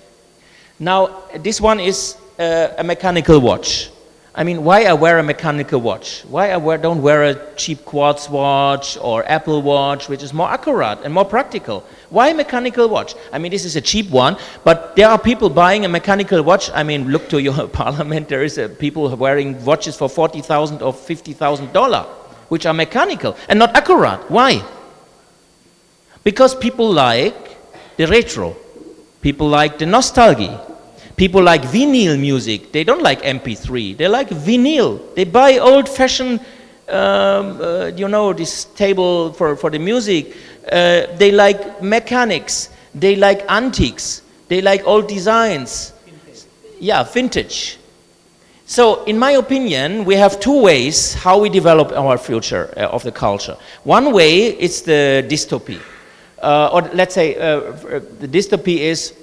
Now, this one is a mechanical watch. I mean, why I wear a mechanical watch? Why I don't wear a cheap quartz watch or Apple watch, which is more accurate and more practical? Why a mechanical watch? I mean, this is a cheap one, but there are people buying a mechanical watch. I mean, look to your parliament, there is people wearing watches for $40,000 or $50,000, which are mechanical and not accurate. Why? Because people like the retro. People like the nostalgia. People like vinyl music. They don't like MP3. They like vinyl. They buy old-fashioned, this table for the music. They like mechanics. They like antiques. They like old designs. Yeah, vintage. So, in my opinion, we have two ways how we develop our future of the culture. One way is the dystopy. Or let's say the dystopy is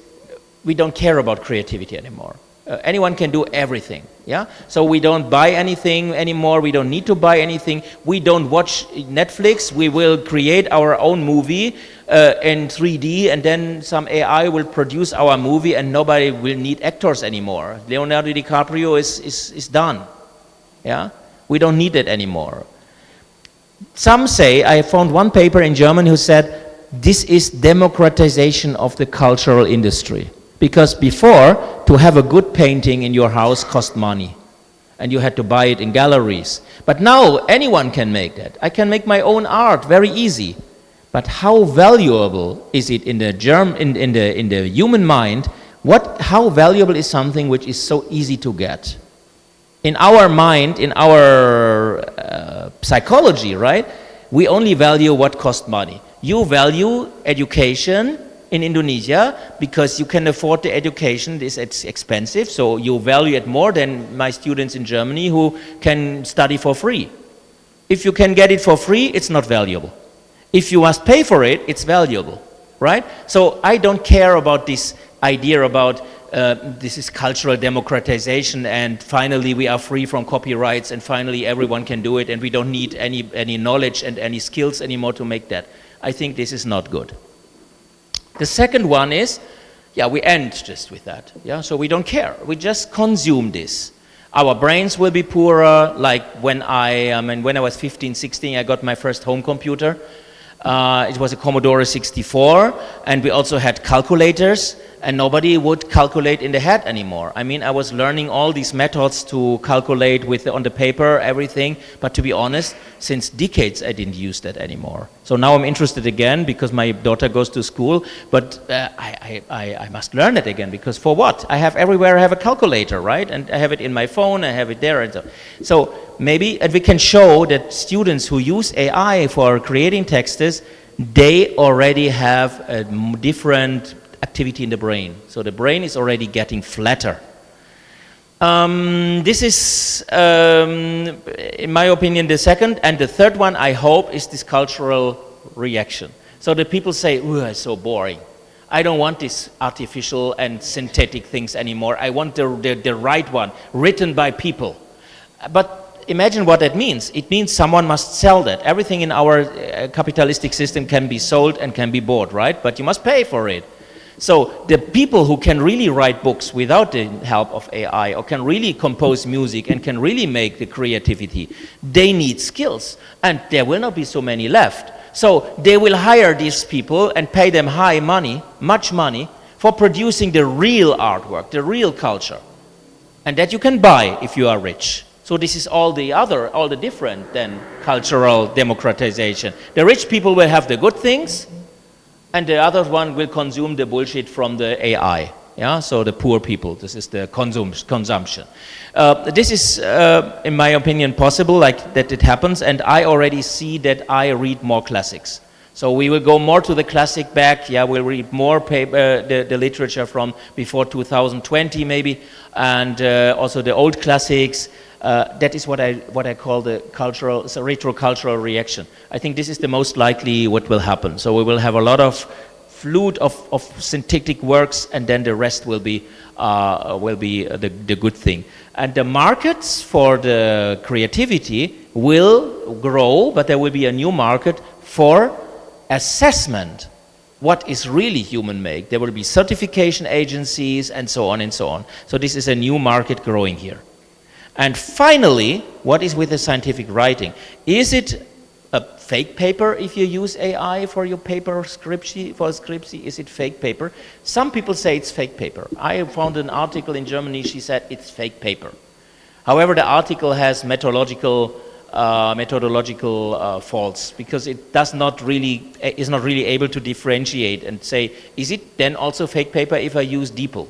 we don't care about creativity anymore. Anyone can do everything, yeah? So we don't buy anything anymore, we don't need to buy anything, we don't watch Netflix, we will create our own movie in 3D, and then some AI will produce our movie and nobody will need actors anymore. Leonardo DiCaprio is done, yeah? We don't need it anymore. Some say, I found one paper in German who said, this is democratization of the cultural industry. Because before, to have a good painting in your house cost money. And you had to buy it in galleries. But now, anyone can make that. I can make my own art very easy. But how valuable is it in the human mind? How valuable is something which is so easy to get? In our mind, in our psychology, right? We only value what costs money. You value education in Indonesia because you can afford the education. It's expensive, so you value it more than my students in Germany who can study for free. If you can get it for free, it's not valuable. If you must pay for it, it's valuable, right? So I don't care about this idea about this is cultural democratization and finally we are free from copyrights and finally everyone can do it and we don't need any knowledge and any skills anymore to make that. I think this is not good. The second one is, yeah, we end just with that. Yeah, so we don't care. We just consume this. Our brains will be poorer. Like when I was 15, 16, I got my first home computer. It was a Commodore 64, and we also had calculators, and nobody would calculate in the head anymore. I mean, I was learning all these methods to calculate on the paper, everything, but to be honest, since decades I didn't use that anymore. So now I'm interested again because my daughter goes to school, but I must learn it again, because for what? Everywhere I have a calculator, right? And I have it in my phone, I have it there, and so maybe we can show that students who use AI for creating texts, they already have a different activity in the brain. So the brain is already getting flatter. This is, in my opinion, the second. And the third one, I hope, is this cultural reaction. So the people say, "Ooh, it's so boring. I don't want this artificial and synthetic things anymore. I want the right one, written by people." But imagine what that means. It means someone must sell that. Everything in our capitalistic system can be sold and can be bought, right? But you must pay for it. So the people who can really write books without the help of AI, or can really compose music and can really make the creativity, they need skills, and there will not be so many left. So they will hire these people and pay them high money, much money, for producing the real artwork, the real culture. And that you can buy if you are rich. So this is all the different than cultural democratization. The rich people will have the good things, and the other one will consume the bullshit from the AI. Yeah, so the poor people, this is the consumption. This is, in my opinion, possible, like that it happens, and I already see that I read more classics. So we will go more to the classic back, yeah, we'll read more paper, the literature from before 2020 maybe, and also the old classics. That is what I call the cultural, it's a retro-cultural reaction. I think this is the most likely what will happen. So we will have a lot of flood of synthetic works, and then the rest will be the good thing. And the markets for the creativity will grow, but there will be a new market for assessment. What is really human-made? There will be certification agencies and so on and so on. So this is a new market growing here. And finally, what is with the scientific writing? Is it a fake paper if you use AI for your paper Scripsy? Is it fake paper? Some people say it's fake paper. I found an article in Germany, she said it's fake paper. However, the article has methodological faults, because it is not really able to differentiate and say, is it then also fake paper if I use DeepL?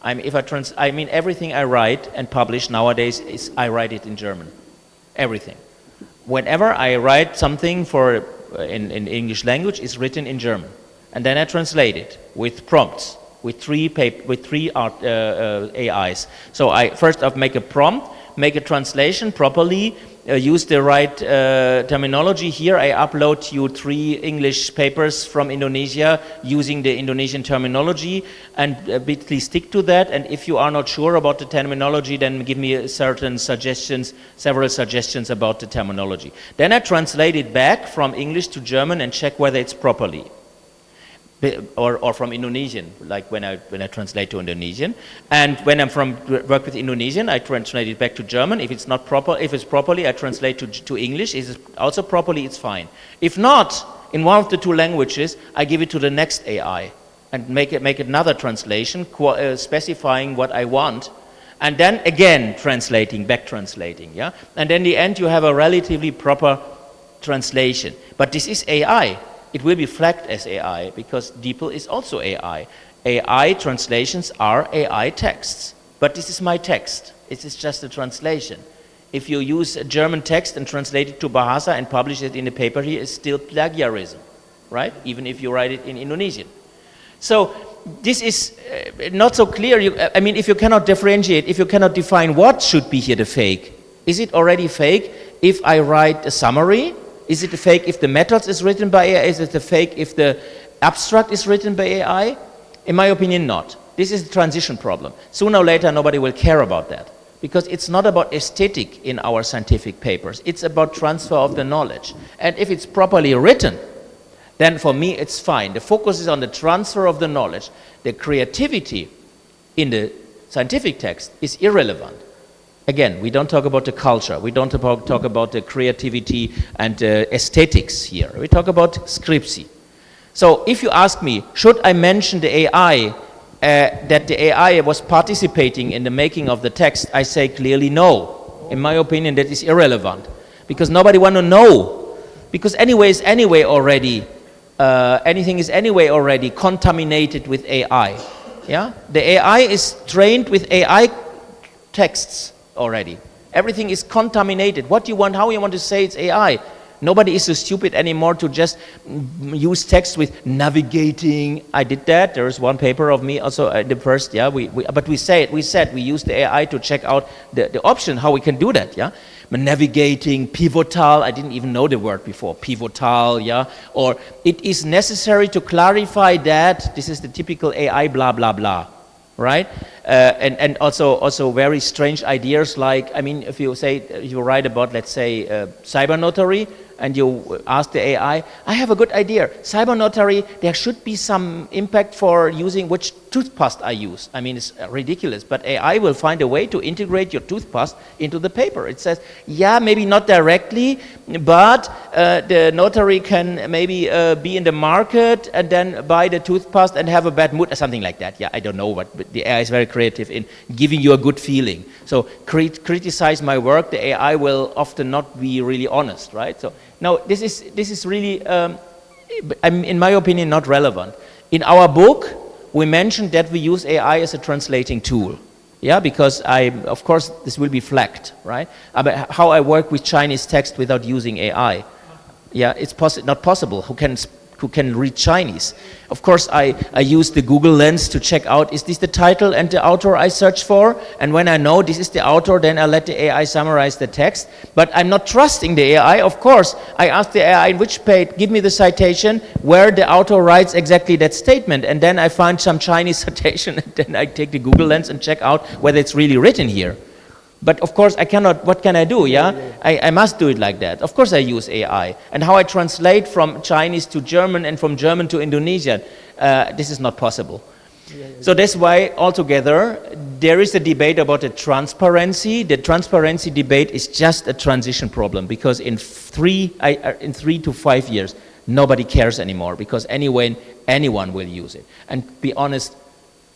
Everything I write and publish nowadays I write it in German. Everything. Whenever I write something in English language, it's written in German, and then I translate it with prompts, with three AIs. So I first make a prompt, make a translation properly, use the right terminology. Here I upload you 3 English papers from Indonesia using the Indonesian terminology, and please stick to that. And if you are not sure about the terminology, then give me several suggestions about the terminology. Then I translate it back from English to German and check whether it's properly. Or from Indonesian, like when I translate to Indonesian, and when I'm work with Indonesian, I translate it back to German. If it's not proper, if it's properly, I translate to English. If it's also properly, it's fine. If not, in one of the 2 languages, I give it to the next AI and make another translation, specifying what I want, and then again back translating. Yeah, and in the end, you have a relatively proper translation. But this is AI. It will be flagged as AI because DeepL is also AI. AI translations are AI texts. But this is my text. It is just a translation. If you use a German text and translate it to Bahasa and publish it in a paper here, it's still plagiarism, right? Even if you write it in Indonesian. So this is not so clear. If you cannot differentiate, if you cannot define what should be here the fake, is it already fake if I write a summary? Is it a fake if the methods is written by AI? Is it a fake if the abstract is written by AI? In my opinion, not. This is a transition problem. Sooner or later, nobody will care about that, because it's not about aesthetic in our scientific papers. It's about transfer of the knowledge. And if it's properly written, then for me, it's fine. The focus is on the transfer of the knowledge. The creativity in the scientific text is irrelevant. Again, we don't talk about the culture. We don't talk about the creativity and aesthetics here. We talk about Scripsy. So if you ask me, should I mention the AI, that the AI was participating in the making of the text, I say clearly no. In my opinion, that is irrelevant, because nobody want to know. Because anything is anyway already contaminated with AI. Yeah? The AI is trained with AI texts already. Everything is contaminated. What you want, how you want to say it's AI. Nobody is so stupid anymore to just use text with navigating. I did that. There is one paper of me also the first. Yeah, but we said we use the AI to check out the option how we can do that. Yeah, navigating, pivotal. I didn't even know the word before. Pivotal. Yeah, or it is necessary to clarify that this is the typical AI. Blah blah blah. Right, and also very strange ideas like, if you write about, let's say, cyber notary, and you ask the AI, I have a good idea. Cyber notary, there should be some impact for using which toothpaste I use. I mean, it's ridiculous, but AI will find a way to integrate your toothpaste into the paper. It says, yeah, maybe not directly, but the notary can maybe be in the market and then buy the toothpaste and have a bad mood or something like that. Yeah, I don't know, but the AI is very creative in giving you a good feeling. So criticize my work, the AI will often not be really honest, right? So now this is really, in my opinion, not relevant. In our book, we mentioned that we use AI as a translating tool. Yeah, because of course, this will be flagged, right? But how I work with Chinese text without using AI. Yeah, it's not possible. Who can read Chinese? Of course, I use the Google Lens to check out, is this the title and the author I search for? And when I know this is the author, then I let the AI summarize the text. But I'm not trusting the AI. Of course, I ask the AI, in which page, give me the citation where the author writes exactly that statement. And then I find some Chinese citation, and then I take the Google Lens and check out whether it's really written here. But of course, I cannot, what can I do, yeah? I must do it like that. Of course I use AI. And how I translate from Chinese to German and from German to Indonesian, this is not possible. So that's why altogether, there is a debate about the transparency. The transparency debate is just a transition problem, because in 3 to 5 years, nobody cares anymore, because anyway, anyone will use it. And be honest,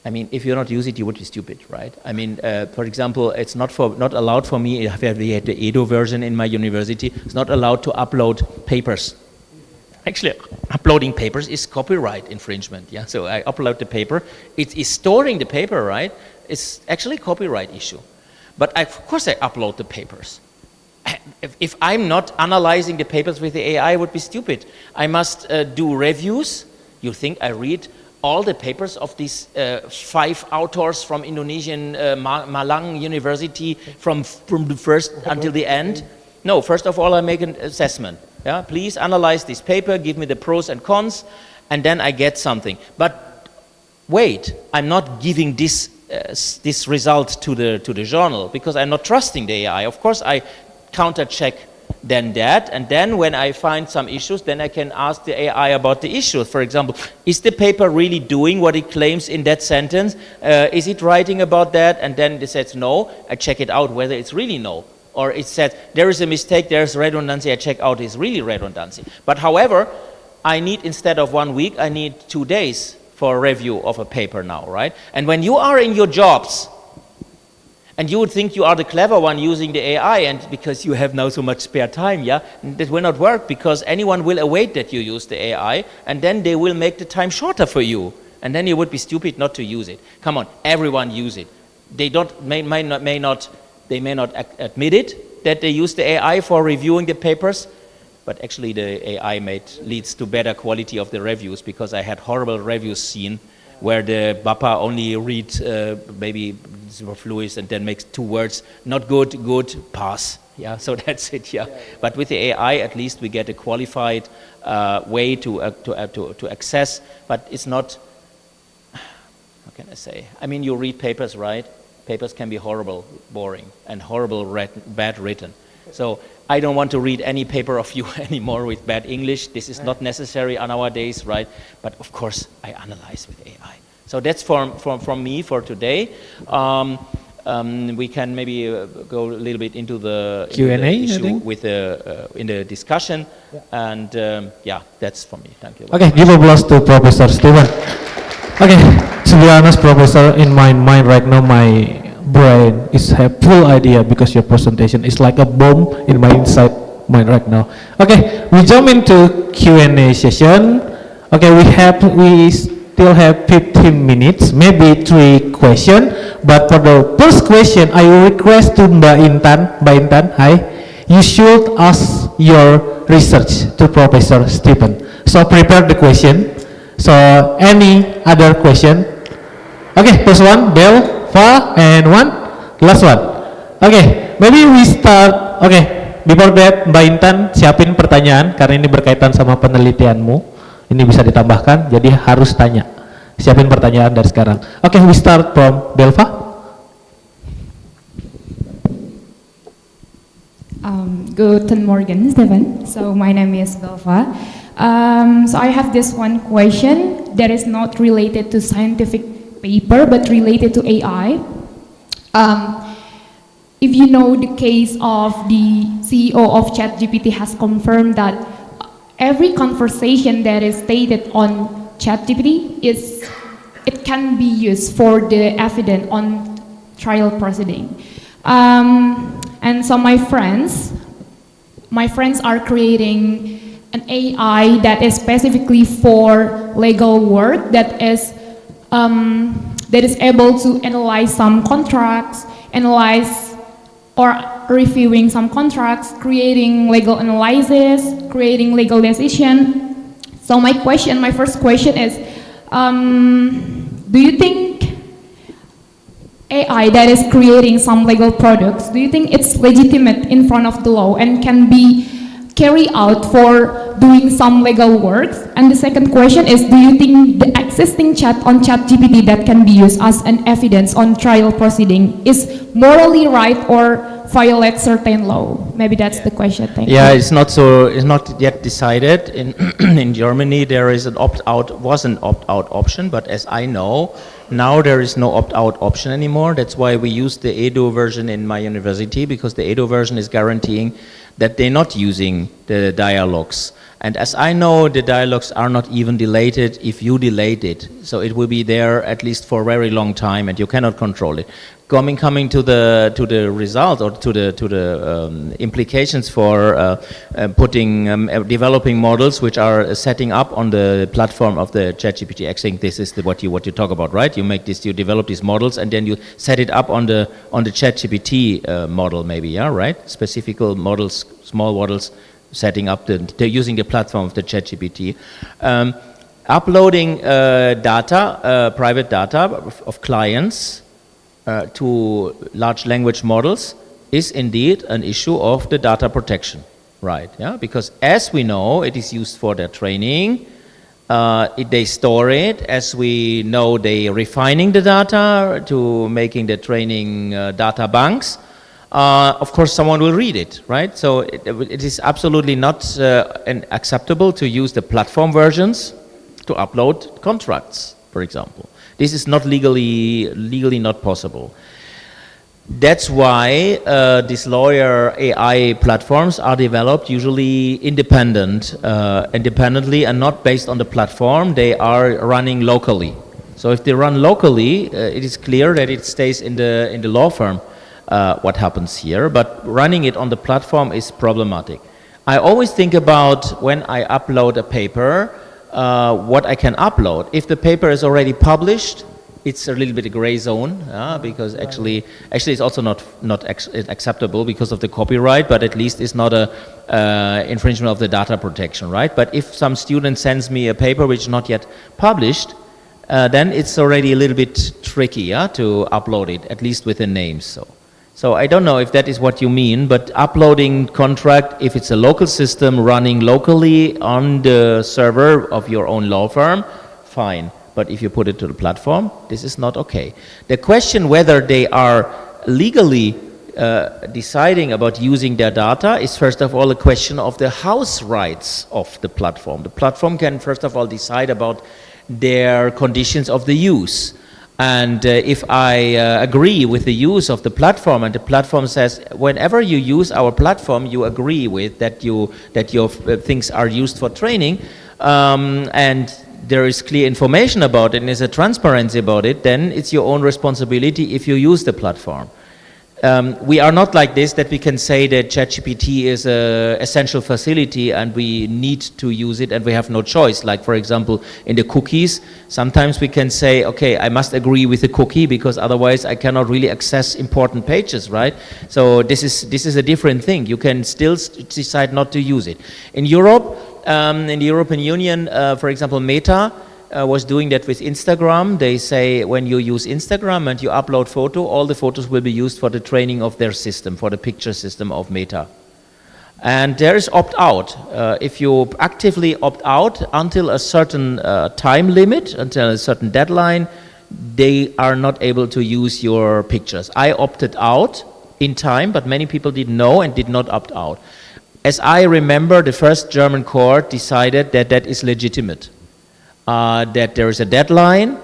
I mean, if you don't use it, you would be stupid, right? I mean, for example, it's not allowed for me, we had the Edo version in my university, it's not allowed to upload papers. Actually, uploading papers is copyright infringement, yeah? So I upload the paper, it is storing the paper, right? It's actually a copyright issue. But of course I upload the papers. If I'm not analyzing the papers with the AI, I would be stupid. I must do reviews. You think I read all the papers of these 5 authors from Indonesian Malang University from the first until the end? No, first of all, I make an assessment. Yeah? Please analyze this paper, give me the pros and cons, and then I get something. But wait, I'm not giving this result to the journal, because I'm not trusting the AI. Of course, I counter-check then that, and then when I find some issues, then I can ask the AI about the issues. For example, is the paper really doing what it claims in that sentence? Is it writing about that? And then it says no. I check it out whether it's really no. Or it says there is a mistake, there's redundancy. I check out it's really redundancy. But however, I need, instead of 1 week, I need 2 days for a review of a paper now, right? And when you are in your jobs, and you would think you are the clever one using the AI, and because you have now so much spare time, yeah, that will not work, because anyone will await that you use the AI, and then they will make the time shorter for you, and then you would be stupid not to use it. Come on, everyone use it. They may not admit it that they use the AI for reviewing the papers, but actually the AI leads to better quality of the reviews, because I had horrible reviews seen where the BAPA only reads maybe superfluous and then makes 2 words, not good, good, pass. Yeah, so that's it, yeah. But with the AI, at least we get a qualified way to access, but it's not, how can I say? I mean, you read papers, right? Papers can be horrible, boring, and horrible, bad written. So I don't want to read any paper of you anymore with bad English. This is not necessary nowadays, right? But of course, I analyze with AI. So that's from me for today. We can maybe go a little bit into the Q&A, issue with in the discussion, and yeah, that's for me. Thank you. Okay, give applause to Professor Stephen. Okay, to be honest, Professor, in my mind right now, my brain is a full idea, because your presentation is like a bomb in my inside mind right now. Okay, we jump into Q&A session. Okay, we still have 15 minutes, maybe 3 questions. But for the first question, I will request to Mbak Intan, hi, you should ask your research to Professor Stephen. So prepare the question. So any other question? Okay, first one, Belva, and one, last one. Okay, maybe we start. Okay, before that, Mbak Intan siapin pertanyaan karena ini berkaitan sama penelitianmu. Ini bisa ditambahkan, jadi harus tanya. Siapin pertanyaan dari sekarang. Okay, we start from Belva. Guten Morgen, Stefan. So my name is Belva. So I have this one question that is not related to scientific paper, but related to AI. If you know the case of the CEO of ChatGPT has confirmed that every conversation that is stated on ChatGPT it can be used for the evidence on trial proceeding. And so my friends are creating an AI that is specifically for legal work that is able to analyze some contracts, analyze or reviewing some contracts, creating legal analysis, creating legal decision. So my first question is, do you think AI that is creating some legal products, do you think it's legitimate in front of the law and can be carried out for doing some legal works? And the second question is, do you think the existing chat on ChatGPT that can be used as an evidence on trial proceeding is morally right or violates certain law? Maybe that's the question. Thank you. Yeah, it's not yet decided. In in Germany, there is an was an opt-out option, but as I know, now there is no opt-out option anymore. That's why we use the Edo version in my university, because the Edo version is guaranteeing that they're not using the dialogues. And as I know, the dialogues are not even deleted if you delete it. So it will be there at least for a very long time, and you cannot control it. Coming to the result or to the implications for developing models which are setting up on the platform of the ChatGPT. I think this is what you talk about, right? You develop these models and then you set it up on the ChatGPT model, maybe, yeah, right? Specific models, small models, setting up using the platform of the ChatGPT. Uploading data, private data of clients to large language models is indeed an issue of the data protection, right? Yeah, because as we know, it is used for their training. They store it. As we know, they are refining the data to making the training data banks. Of course, someone will read it, right? So it is absolutely not acceptable to use the platform versions to upload contracts, for example. This is not legally not possible. That's why these lawyer AI platforms are developed usually independently and not based on the platform. They are running locally. So if they run locally, it is clear that it stays in the law firm. What happens here, but running it on the platform is problematic. I always think about when I upload a paper, what I can upload. If the paper is already published, it's a little bit a gray zone, because actually it's also not acceptable because of the copyright, but at least it's not a infringement of the data protection, right? But if some student sends me a paper which is not yet published, then it's already a little bit tricky, to upload it, at least with the names. So I don't know if that is what you mean, but uploading contract, if it's a local system running locally on the server of your own law firm, fine. But if you put it to the platform, this is not okay. The question whether they are legally deciding about using their data is first of all a question of the house rights of the platform. The platform can first of all decide about their conditions of the use. And if I agree with the use of the platform, and the platform says, whenever you use our platform, you agree with that your things are used for training, and there is clear information about it and there's a transparency about it, then it's your own responsibility if you use the platform. We are not like this, that we can say that ChatGPT is an essential facility and we need to use it and we have no choice. Like, for example, in the cookies, sometimes we can say, okay, I must agree with the cookie because otherwise I cannot really access important pages, right? So this is a different thing. You can still decide not to use it. In Europe, in the European Union, for example, Meta was doing that with Instagram. They say when you use Instagram and you upload photo, all the photos will be used for the training of their system, for the picture system of Meta. And there is opt-out. If you actively opt out until a certain time limit, until a certain deadline, they are not able to use your pictures. I opted out in time, but many people didn't know and did not opt out. as I remember, the first German court decided that that is legitimate, that there is a deadline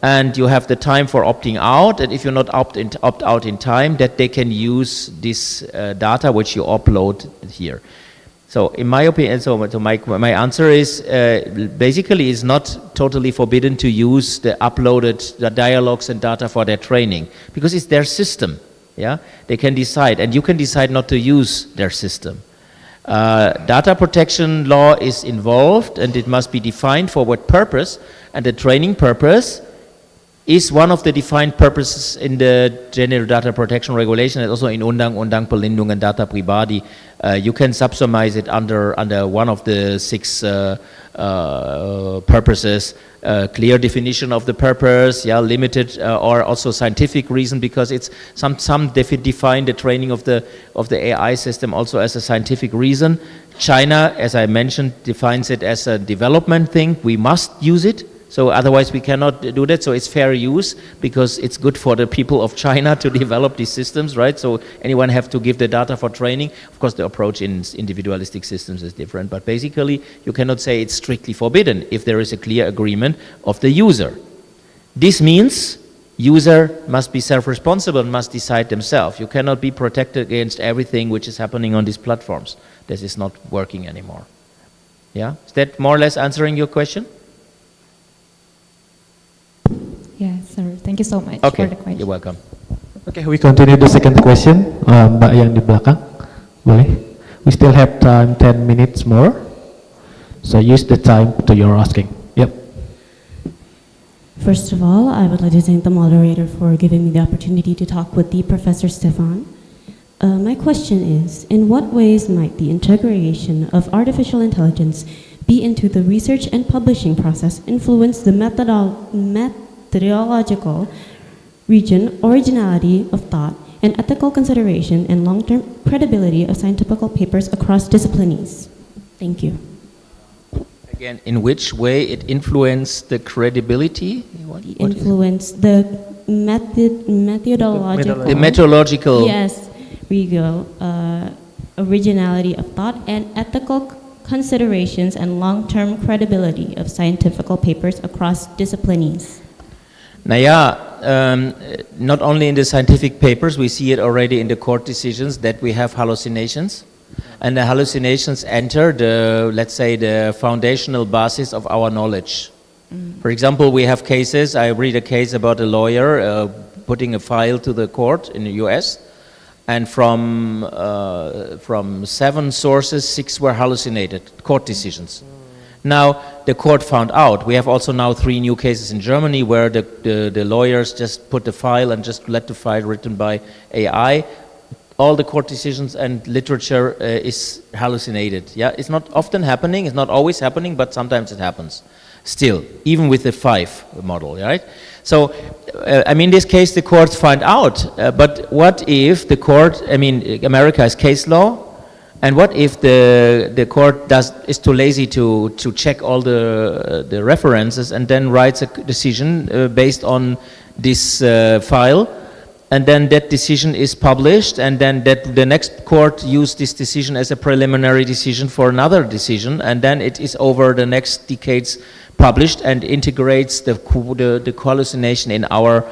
and you have the time for opting out, and if you not opt out in time, that they can use this data which you upload here. So in my opinion, my answer is basically it's not totally forbidden to use the dialogues and data for their training, because it's their system. Yeah, they can decide, and you can decide not to use their system. Data protection law is involved, and it must be defined for what purpose, and the training purpose is one of the defined purposes in the General Data Protection Regulation and also in Undang-Undang Pelindungan Data Pribadi. You can subsumize it under one of the 6 purposes, clear definition of the purpose, yeah, limited or also scientific reason, because it's some define the training of the AI system also as a scientific reason. China, as I mentioned, defines it as a development thing. We must use it. So otherwise we cannot do that. So it's fair use because it's good for the people of China to develop these systems, right? So anyone have to give the data for training. Of course, the approach in individualistic systems is different, but basically you cannot say it's strictly forbidden if there is a clear agreement of the user. This means user must be self-responsible and must decide themselves. You cannot be protected against everything which is happening on these platforms. This is not working anymore. Yeah, is that more or less answering your question? Yes, sir. Thank you so much Okay, for the question. you're welcome. Okay, we continue the second question. Mbak yang di belakang, boleh? We still have time 10 minutes more. So use the time to your asking. Yep. First of all, I would like to thank the moderator for giving me the opportunity to talk with the Professor Stefan. My question is, in what ways might the integration of artificial intelligence be into the research and publishing process influence the methodological region, originality of thought, and ethical consideration and long-term credibility of scientific papers across disciplines? Thank you. Again, in which way it influenced the credibility? Influence the methodological. The methodological. Yes, we go. Originality of thought and ethical considerations and long-term credibility of scientific papers across disciplines. Not only in the scientific papers, we see it already in the court decisions that we have hallucinations. And the hallucinations enter the, let's say, the foundational basis of our knowledge. For example, we have cases, I read a case about a lawyer putting a file to the court in the US, and from 7 sources, 6 were hallucinated, court decisions. Now, the court found out, we have also now 3 new cases in Germany where the lawyers just put the file and just let the file written by AI. All the court decisions and literature is hallucinated. Yeah, it's not often happening, it's not always happening, but sometimes it happens. Still, even with the 5 model, right? So, I mean, in this case, the courts find out, but what if the court, I mean, America has case law, and what if the court is too lazy to check all the references and then writes a decision based on this file, and then that decision is published, and then the next court used this decision as a preliminary decision for another decision, and then it is over the next decades published and integrates the hallucination in our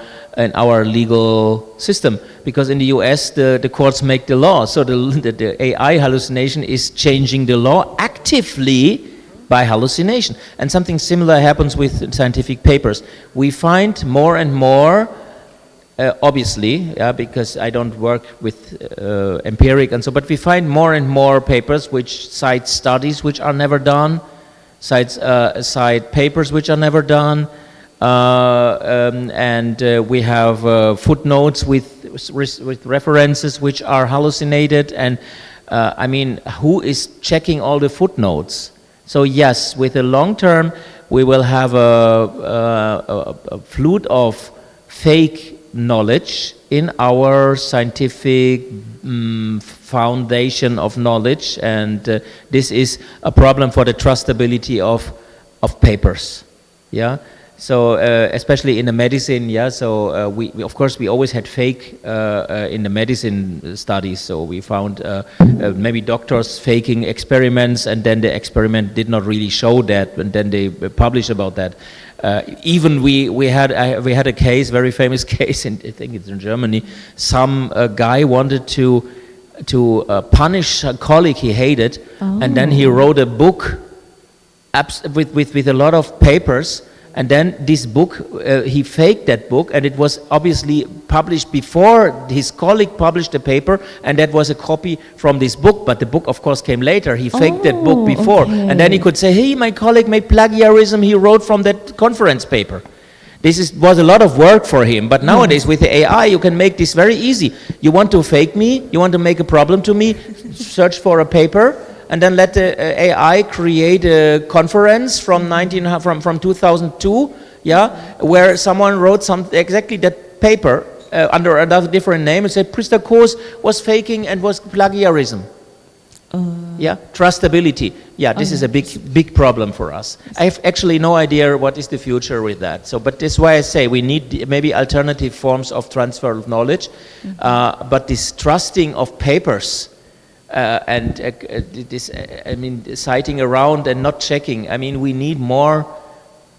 legal system, because in the US the courts make the law, so the AI hallucination is changing the law actively by hallucination. And something similar happens with scientific papers. We find more and more, obviously, because I don't work with empiric and so, but we find more and more papers which cite studies which are never done, cite papers which are never done, and we have footnotes with references which are hallucinated, and I mean, who is checking all the footnotes? So yes, with the long term, we will have a flood of fake knowledge in our scientific foundation of knowledge, and this is a problem for the trustability of papers. Yeah. So especially in the medicine, yeah. So we of course we always had fake in the medicine studies. So we found maybe doctors faking experiments, and then the experiment did not really show that, and then they publish about that. Even we had a case, very famous case, I think it's in Germany. Some guy wanted to punish a colleague he hated, and then he wrote a book with a lot of papers. And then this book, he faked that book, and it was obviously published before his colleague published the paper, and that was a copy from this book, but the book of course came later. He faked that book before, and then he could say, hey, my colleague made plagiarism, he wrote from that conference paper. Was a lot of work for him, but nowadays with the AI you can make this very easy. You want to fake me, you want to make a problem to me, search for a paper, and then let the AI create a conference from 2002, yeah, where someone wrote exactly that paper under another different name and said Priester Kos was faking and was plagiarism. Yeah, trustability. Yeah, this is a big problem for us. I have actually no idea what is the future with that. So, but that's why I say we need maybe alternative forms of transfer of knowledge, but this trusting of papers. Citing around and not checking. I mean, we need more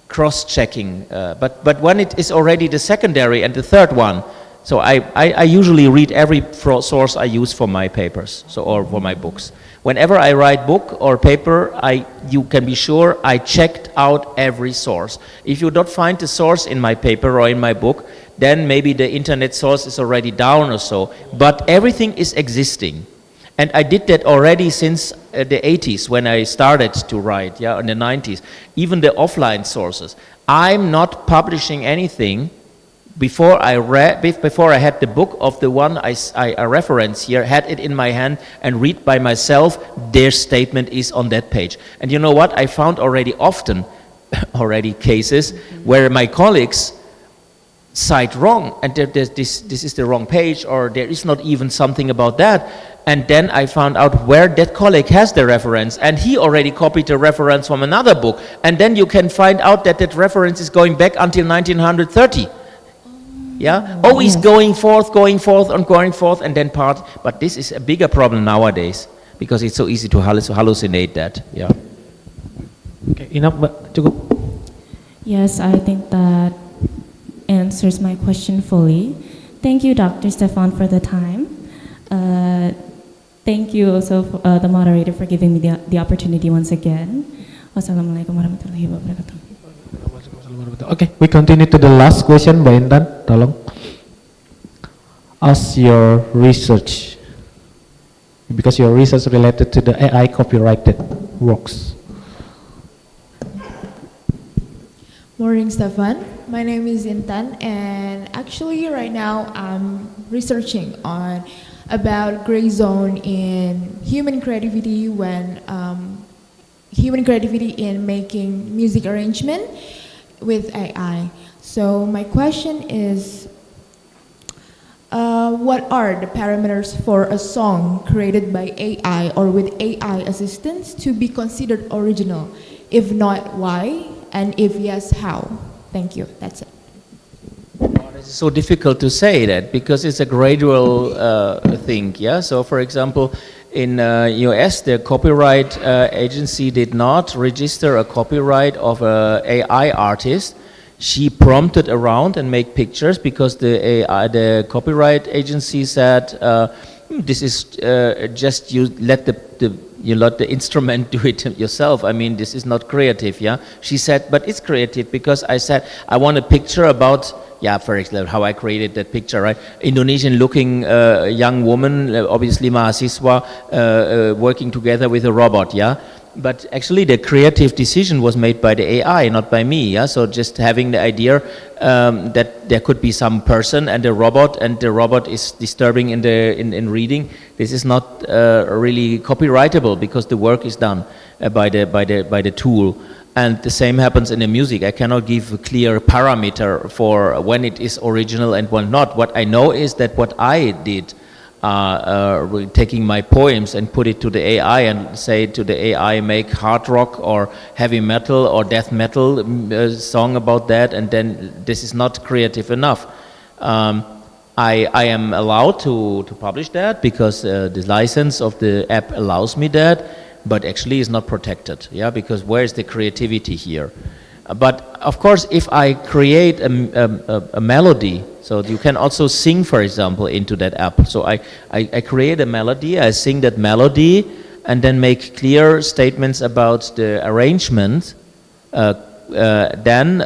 cross-checking. But when it is already the secondary and the third one, so I usually read every source I use for my papers, or for my books. Whenever I write book or paper, you can be sure I checked out every source. If you don't find the source in my paper or in my book, then maybe the internet source is already down or so. But everything is existing. And I did that already since the 80s when I started to write, yeah, in the 90s. Even the offline sources. I'm not publishing anything before I had the book of the one I reference here, had it in my hand and read by myself, their statement is on that page. And you know what? I found already cases where my colleagues cite wrong, and this is the wrong page, or there is not even something about that. And then I found out where that colleague has the reference, and he already copied the reference from another book. And then you can find out that reference is going back until 1930. Yeah, always going forth, and then part. But this is a bigger problem nowadays because it's so easy to hallucinate that. Yeah. Okay, enough, Mbak. Cukup. Yes, I think that answers my question fully. Thank you, Dr. Stefan, for the time. Thank you also, the moderator, for giving me the opportunity once again. Wassalamualaikum warahmatullahi wabarakatuh. Okay, we continue to the last question, Mbak Intan. Tolong. As your research, because your research related to the AI copyrighted works. Morning, Stefan. My name is Intan, and actually right now I'm researching about gray zone in human creativity when human creativity in making music arrangement with AI. So my question is, what are the parameters for a song created by AI or with AI assistance to be considered original? If not, why? And if yes, how? Thank you. That's it. It's so difficult to say that because it's a gradual thing. Yeah. So, for example, in US, the copyright agency did not register a copyright of an AI artist. She prompted around and make pictures because the copyright agency said this is just you let the instrument do it yourself. I mean, this is not creative. Yeah. She said, but it's creative because I said I want a picture about. Yeah, for example, how I created that picture, right? Indonesian-looking young woman, obviously mahasiswa, working together with a robot, yeah? But actually the creative decision was made by the AI, not by me, yeah? So just having the idea that there could be some person and the robot is disturbing in reading, this is not really copyrightable because the work is done by the tool. And the same happens in the music. I cannot give a clear parameter for when it is original and when not. What I know is that what I did, taking my poems and put it to the AI and say to the AI, make hard rock or heavy metal or death metal song about that, and then this is not creative enough. I am allowed to publish that because the license of the app allows me that, but actually is not protected, yeah, because where is the creativity here? But of course, if I create a melody, so you can also sing, for example, into that app. So I create a melody, I sing that melody, and then make clear statements about the arrangement. Then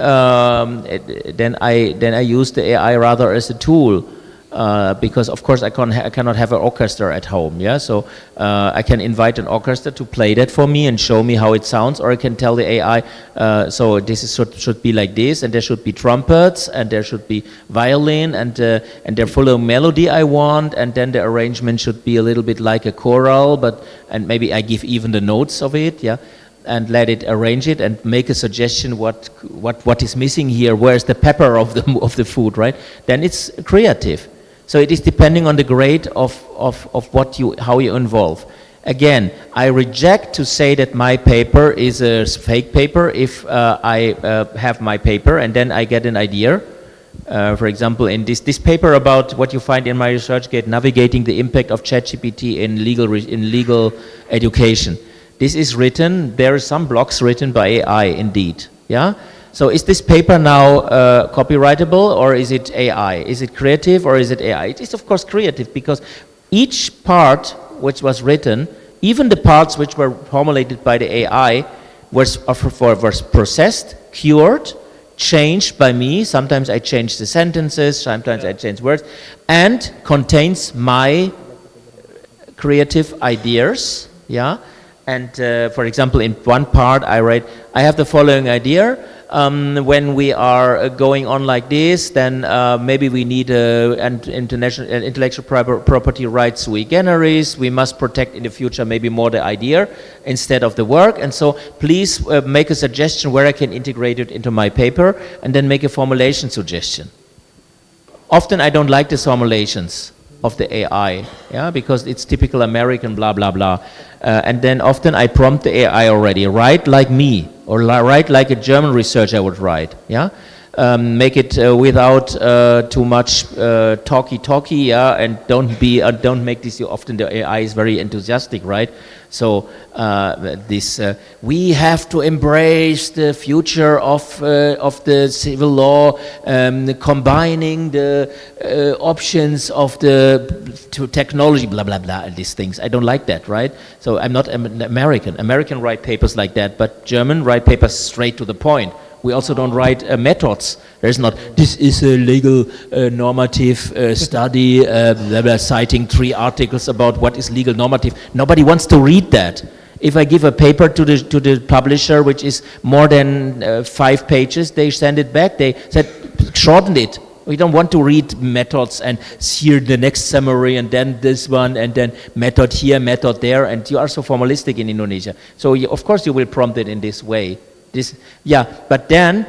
I use the AI rather as a tool. Because of course I cannot have an orchestra at home, yeah. So I can invite an orchestra to play that for me and show me how it sounds, or I can tell the AI, so this is, should be like this, and there should be trumpets, and there should be violin, and they're full of melody I want, and then the arrangement should be a little bit like a choral, and maybe I give even the notes of it, yeah. And let it arrange it and make a suggestion what is missing here, where's the pepper of the food, right? Then it's creative. So it is depending on the grade of how you involve. Again, I reject to say that my paper is a fake paper if I have my paper and then I get an idea. For example, in this paper about what you find in my ResearchGate, navigating the impact of ChatGPT in legal education. This is written, there are some blogs written by AI indeed, yeah? So is this paper now copyrightable, or is it AI? Is it creative, or is it AI? It is of course creative, because each part which was written, even the parts which were formulated by the AI, was processed, cured, changed by me. Sometimes I change the sentences, sometimes I change words, and contains my creative ideas, yeah? And for example, in one part I write, I have the following idea. When we are going on like this, then maybe we need international intellectual property rights sui generis. We must protect in the future maybe more the idea instead of the work. And so please make a suggestion where I can integrate it into my paper, and then make a formulation suggestion. Often I don't like the formulations of the AI, yeah, because it's typical American blah blah blah, and then often I prompt the AI already, write like me, or write like a German researcher would write, yeah. Make it without too much talky, yeah, and don't make this. Often the AI is very enthusiastic, right? So we have to embrace the future of the civil law, combining the options of the technology, blah blah blah, and these things. I don't like that, right? So I'm not an American. American write papers like that, but German write papers straight to the point. We also don't write methods. There's not, this is a legal normative study, blah, blah, citing 3 articles about what is legal normative. Nobody wants to read that. If I give a paper to the publisher, which is more than 5 pages, they send it back. They said, shorten it. We don't want to read methods and here the next summary and then this one and then method here, method there. And you are so formalistic in Indonesia. So of course you will prompt it in this way. But then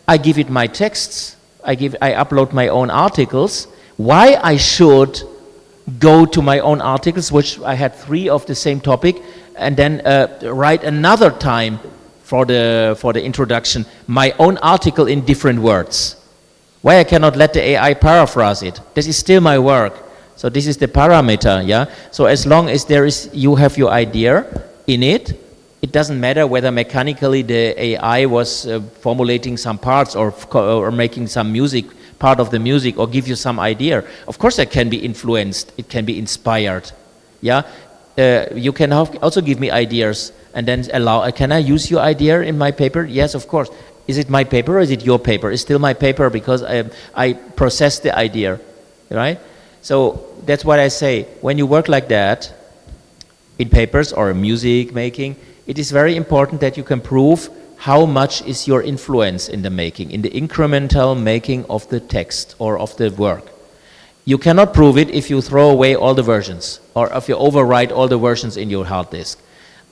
I give it my texts, I upload my own articles. Why I should go to my own articles, which I had 3 of the same topic, and then write another time for the introduction, my own article in different words. Why I cannot let the AI paraphrase it? This is still my work. So this is the parameter, yeah? So as long as you have your idea in it, it doesn't matter whether mechanically the AI was formulating some parts or making some music, part of the music, or give you some idea. Of course it can be influenced, it can be inspired. Yeah, you can also give me ideas and then allow, can I use your idea in my paper? Yes, of course. Is it my paper or is it your paper? It's still my paper because I processed the idea, right? So that's what I say. When you work like that, in papers or music making, it is very important that you can prove how much is your influence in the making, in the incremental making of the text or of the work. You cannot prove it if you throw away all the versions or if you overwrite all the versions in your hard disk.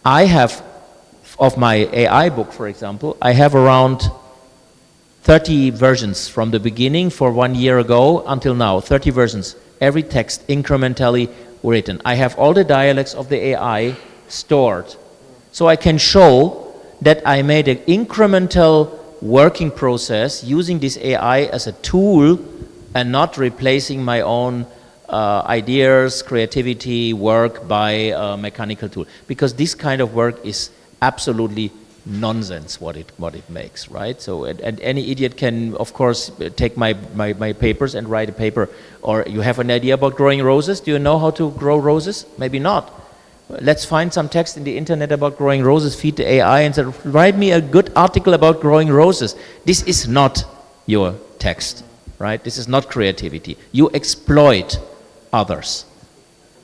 I have, of my AI book, for example, I have around 30 versions from the beginning for 1 year ago until now, 30 versions. every text incrementally written. I have all the dialects of the AI stored. So I can show that I made an incremental working process using this AI as a tool and not replacing my own ideas, creativity, work by a mechanical tool. Because this kind of work is absolutely nonsense what it makes, right? So, and any idiot can, of course, take my papers and write a paper. Or you have an idea about growing roses? Do you know how to grow roses? Maybe not. Let's find some text in the internet about growing roses, feed the AI and say, write me a good article about growing roses. This is not your text, right? This is not creativity. You exploit others.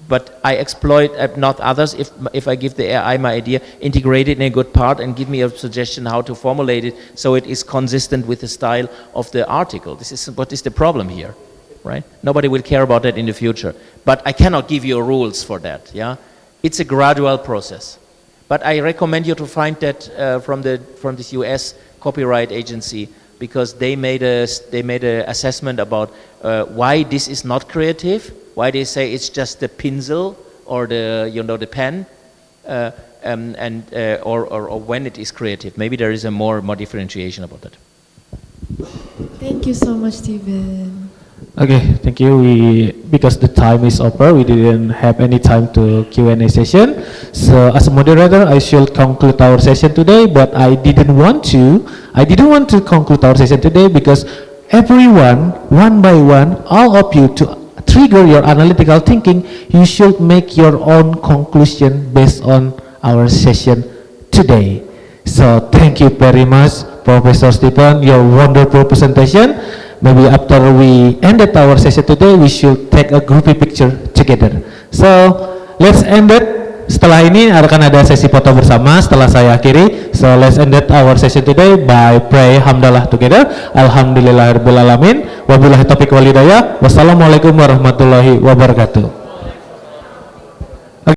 But I exploit not others if I give the AI my idea, integrate it in a good part and give me a suggestion how to formulate it so it is consistent with the style of the article. This is what is the problem here, right? Nobody will care about that in the future. But I cannot give you rules for that, yeah? It's a gradual process. But I recommend you to find that from this US copyright agency, because they made a assessment about why this is not creative, why they say it's just the pencil or the pen, or when it is creative. Maybe there is a more differentiation about that. Thank you so much, Stephen. Okay, thank you. Because the time is over, we didn't have any time to Q&A session. So as a moderator, I should conclude our session today, but I didn't want to conclude our session today because everyone, one by one, all of you, to trigger your analytical thinking, you should make your own conclusion based on our session today. So thank you very much, Professor Stephen, your wonderful presentation. Maybe after we ended our session today, we should take a groupie picture together. So let's end it. Setelah ini akan ada sesi foto bersama setelah saya akhiri. So let's end it our session today by pray hamdalah together. Alhamdulillahirabbil alamin. Wabillahi taufiq wal hidayah. Wassalamualaikum warahmatullahi wabarakatuh.